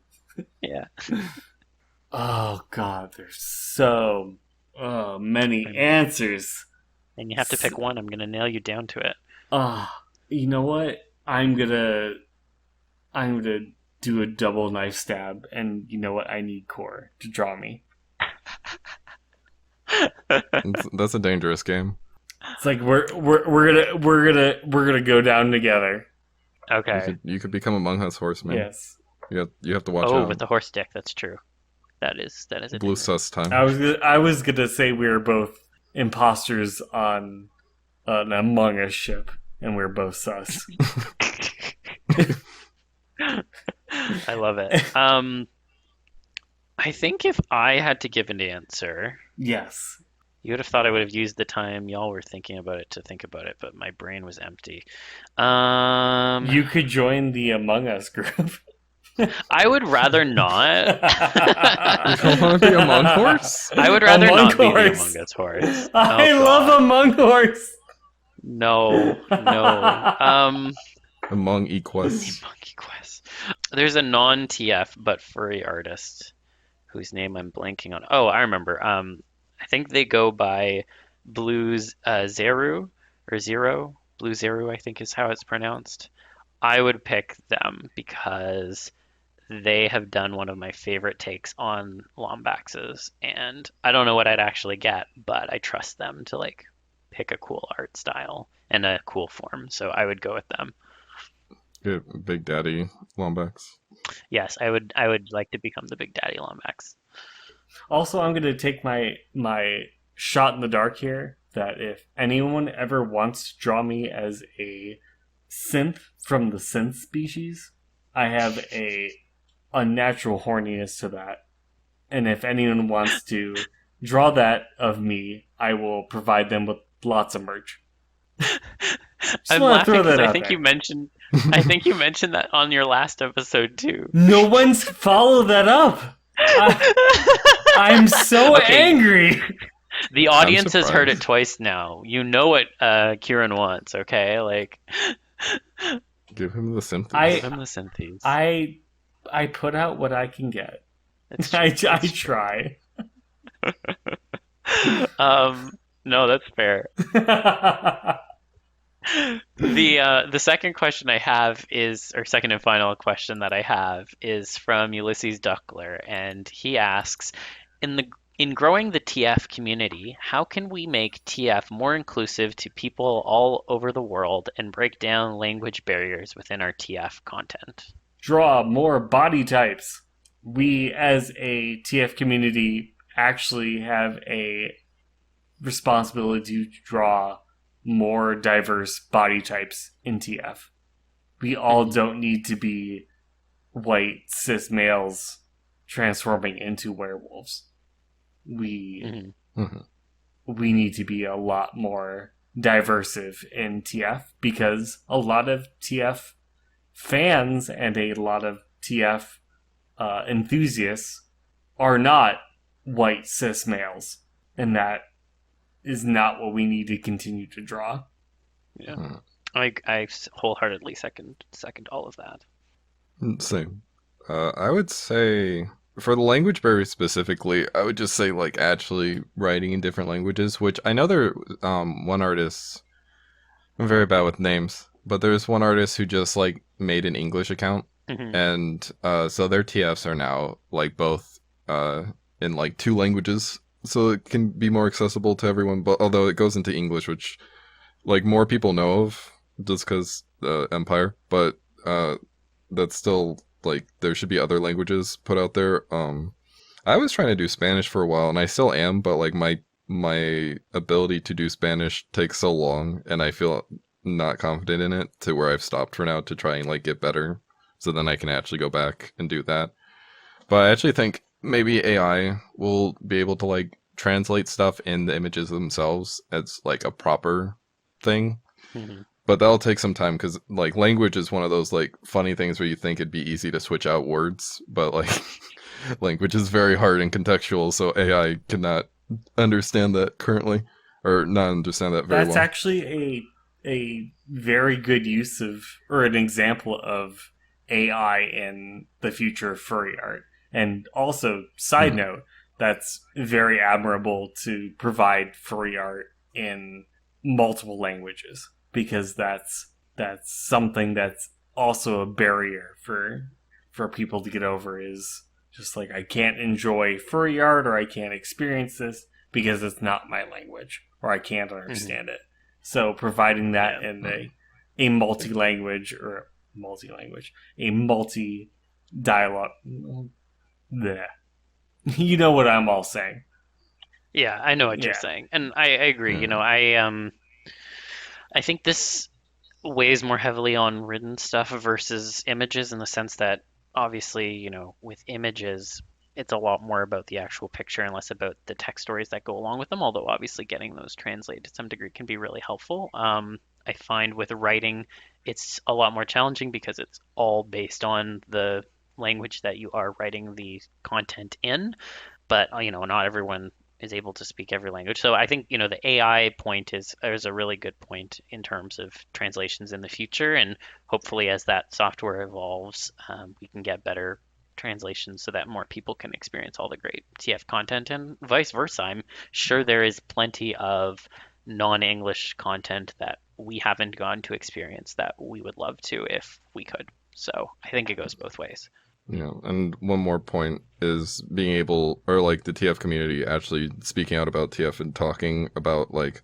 Yeah. Oh god, there's so many answers. And you have to pick one. I'm gonna nail you down to it. You know what? I'm gonna do a double knife stab, and you know what? I need Koor to draw me. That's a dangerous game. It's like we're gonna go down together. Okay. You could become Among Us horseman. Yes. You have to watch out. Oh, with the horse dick. That's true. That is a blue sus time. I was gonna say we were both imposters on an Among Us ship, and we're both sus. I love it. I think if I had to give an answer, yes, you would have thought I would have used the time y'all were thinking about it to think about it, but my brain was empty. You could join the Among Us group. I would rather not. You don't want to be Among Horse? I would rather Among not Horse. be the Among Us horse. I love Among Horse. No. Among Equus. Monkey Quest. There's a non-TF but furry artist whose name I'm blanking on. Oh, I remember. I think they go by Blues Zeru or Zero. Blue Zeru, I think is how it's pronounced. I would pick them because they have done one of my favorite takes on Lombaxes, and I don't know what I'd actually get, but I trust them to like pick a cool art style and a cool form, so I would go with them. Yeah, Big Daddy Lombax. Yes, I would like to become the Big Daddy Lombax. Also, I'm going to take my shot in the dark here that if anyone ever wants to draw me as a synth from the synth species, I have a unnatural horniness to that. And if anyone wants to draw that of me, I will provide them with lots of merch. I'm laughing because I think you mentioned that on your last episode too. No one's followed that up. I'm so angry. The audience has heard it twice now. You know what Kieran wants, okay? Like, give him the sympathies. Give him the sympathies. I put out what I can get. I try. No, that's fair. The second question I have second and final question that I have is from Ulysses Duckler, and he asks, in growing the TF community, how can we make TF more inclusive to people all over the world and break down language barriers within our TF content? Draw more body types. We, as a TF community, actually have a responsibility to draw more diverse body types in TF. We all don't need to be white cis males transforming into werewolves. We need to be a lot more diversive in TF because a lot of TF fans and a lot of TF enthusiasts are not white cis males, and that is not what we need to continue to draw. Yeah, I wholeheartedly second all of that. Same. I would say for the language barrier specifically, I would just say like actually writing in different languages, which I know there one artist. I'm very bad with names, but there's one artist who just like made an English account, and so their TFs are now like both in like 2 languages. So it can be more accessible to everyone, but although it goes into English, which like more people know of just because Empire, but that's still like there should be other languages put out there. I was trying to do Spanish for a while, and I still am, but like my ability to do Spanish takes so long, and I feel not confident in it to where I've stopped for now to try and like get better, so then I can actually go back and do that. But I actually think maybe AI will be able to like translate stuff in the images themselves as like a proper thing. But that'll take some time because like language is one of those like funny things where you think it'd be easy to switch out words, but like language is very hard and contextual, so AI cannot understand that currently, or not understand that very well. That's actually a very good use of, or an example of AI in the future of furry art. And also, side note, that's very admirable to provide furry art in multiple languages, because that's something that's also a barrier for people to get over, is just like, I can't enjoy furry art, or I can't experience this because it's not my language, or I can't understand it. So providing that in a multi-language, or a multi-dialogue... Bleh. You know what I'm all saying. Yeah, I know what you're saying, and I agree. You know, I think this weighs more heavily on written stuff versus images, in the sense that obviously, you know, with images, it's a lot more about the actual picture and less about the text stories that go along with them. Although obviously getting those translated to some degree can be really helpful. I find with writing, it's a lot more challenging because it's all based on the language that you are writing the content in, but you know, not everyone is able to speak every language. So I think, you know, the AI point is a really good point in terms of translations in the future, and hopefully as that software evolves, we can get better translations so that more people can experience all the great TF content, and vice versa. I'm sure there is plenty of non-English content that we haven't gone to experience that we would love to if we could. So I think it goes both ways. Yeah, and one more point is being able, or like the TF community actually speaking out about TF and talking about like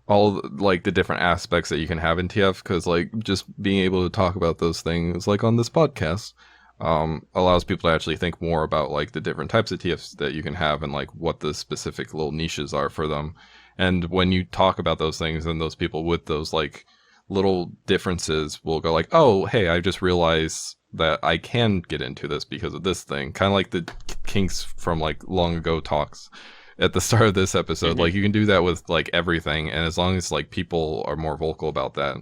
all like the different aspects that you can have in TF, because like just being able to talk about those things like on this podcast allows people to actually think more about like the different types of TFs that you can have and like what the specific little niches are for them. And when you talk about those things, and those people with those like little differences will go like, oh, hey, I just realized that I can get into this because of this thing. Kind of like the kinks from like long ago talks at the start of this episode. Like you can do that with like everything, and as long as like people are more vocal about that,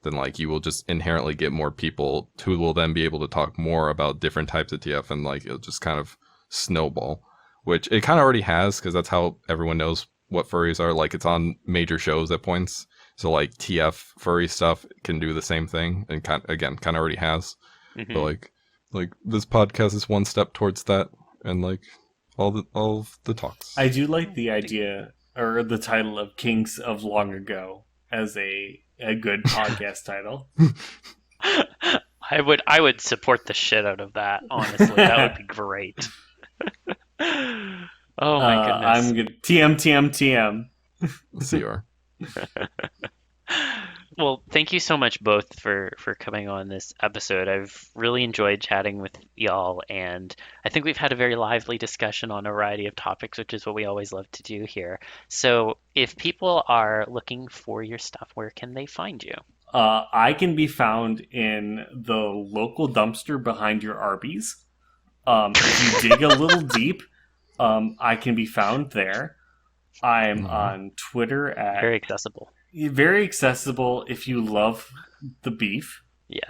then like you will just inherently get more people who will then be able to talk more about different types of TF, and like it'll just kind of snowball, which it kind of already has, because that's how everyone knows what furries are. Like it's on major shows at points, so like TF furry stuff can do the same thing, and kind of already has. But like this podcast is one step towards that, and like all of the talks. I do like the idea or the title of Kinks of Long Ago as a good podcast title. I would support the shit out of that, honestly. That would be great. Oh my goodness. I'm good. TM. CR. Well, thank you so much both for coming on this episode. I've really enjoyed chatting with y'all, and I think we've had a very lively discussion on a variety of topics, which is what we always love to do here. So if people are looking for your stuff, where can they find you? I can be found in the local dumpster behind your Arby's. If you dig a little deep, I can be found there. I'm on Twitter at... Very accessible. Very accessible if you love the beef. Yes.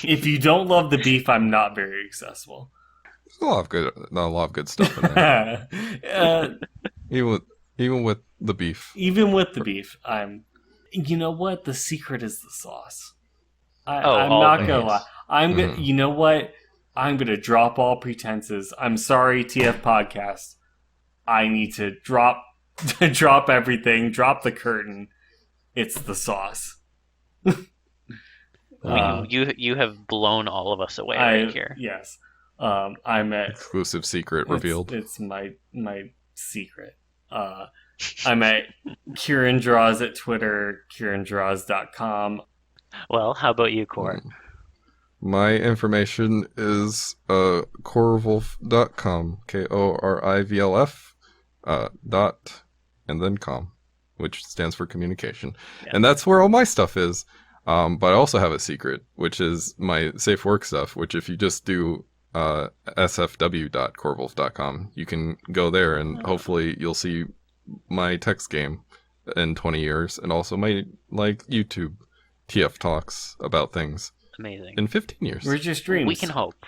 If you don't love the beef, I'm not very accessible. There's not a lot of good stuff in there. Even with the beef. Even with the beef, I'm... You know what? The secret is the sauce. I'm not gonna lie. I'm gonna... You know what? I'm gonna drop all pretenses. I'm sorry, TF Podcast. I need to drop everything. Drop the curtain. It's the sauce. You have blown all of us away right here. Yes. I'm at... Exclusive secret revealed. It's my secret. I'm at Kieran Draws at Twitter, KieranDraws.com. Well, how about you, Koor? My information is Koorivlf.com, KORIVLF and then com, which stands for communication. Yeah. And that's where all my stuff is. But I also have a secret, which is my safe work stuff, which if you just do nsfw.koorivlf.com, you can go there and hopefully you'll see my text game in 20 years and also my like YouTube TF talks about things. Amazing. In 15 years. Where's your streams? We can hope.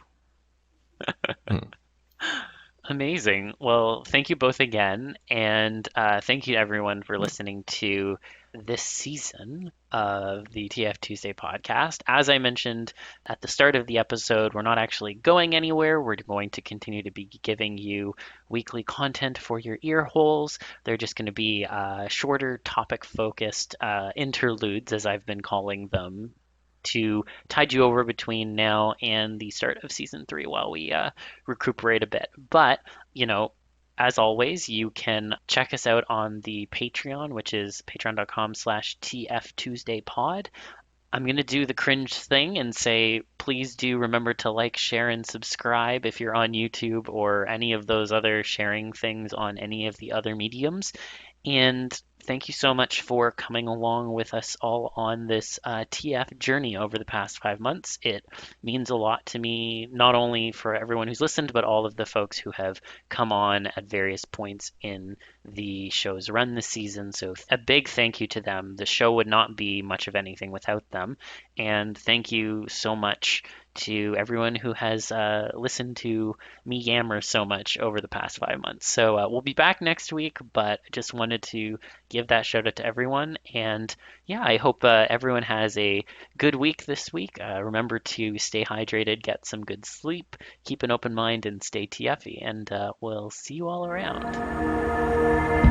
Amazing. Well, thank you both again, and thank you to everyone for listening to this season of the TF Tuesday podcast. As I mentioned at the start of the episode, we're not actually going anywhere. We're going to continue to be giving you weekly content for your ear holes. They're just going to be shorter topic-focused interludes, as I've been calling them, to tide you over between now and the start of season 3 while we recuperate a bit. But, you know, as always, you can check us out on the Patreon, which is patreon.com/TFTuesdayPod. I'm going to do the cringe thing and say, please do remember to like, share, and subscribe if you're on YouTube or any of those other sharing things on any of the other mediums. And thank you so much for coming along with us all on this TF journey over the past 5 months. It means a lot to me, not only for everyone who's listened, but all of the folks who have come on at various points in the show's run this season. So a big thank you to them. The show would not be much of anything without them. And thank you so much to everyone who has listened to me yammer so much over the past 5 months. So we'll be back next week, but I just wanted to give that shout out to everyone. And yeah, I hope everyone has a good week this week. Remember to stay hydrated, get some good sleep, keep an open mind, and stay TFy. And we'll see you all around.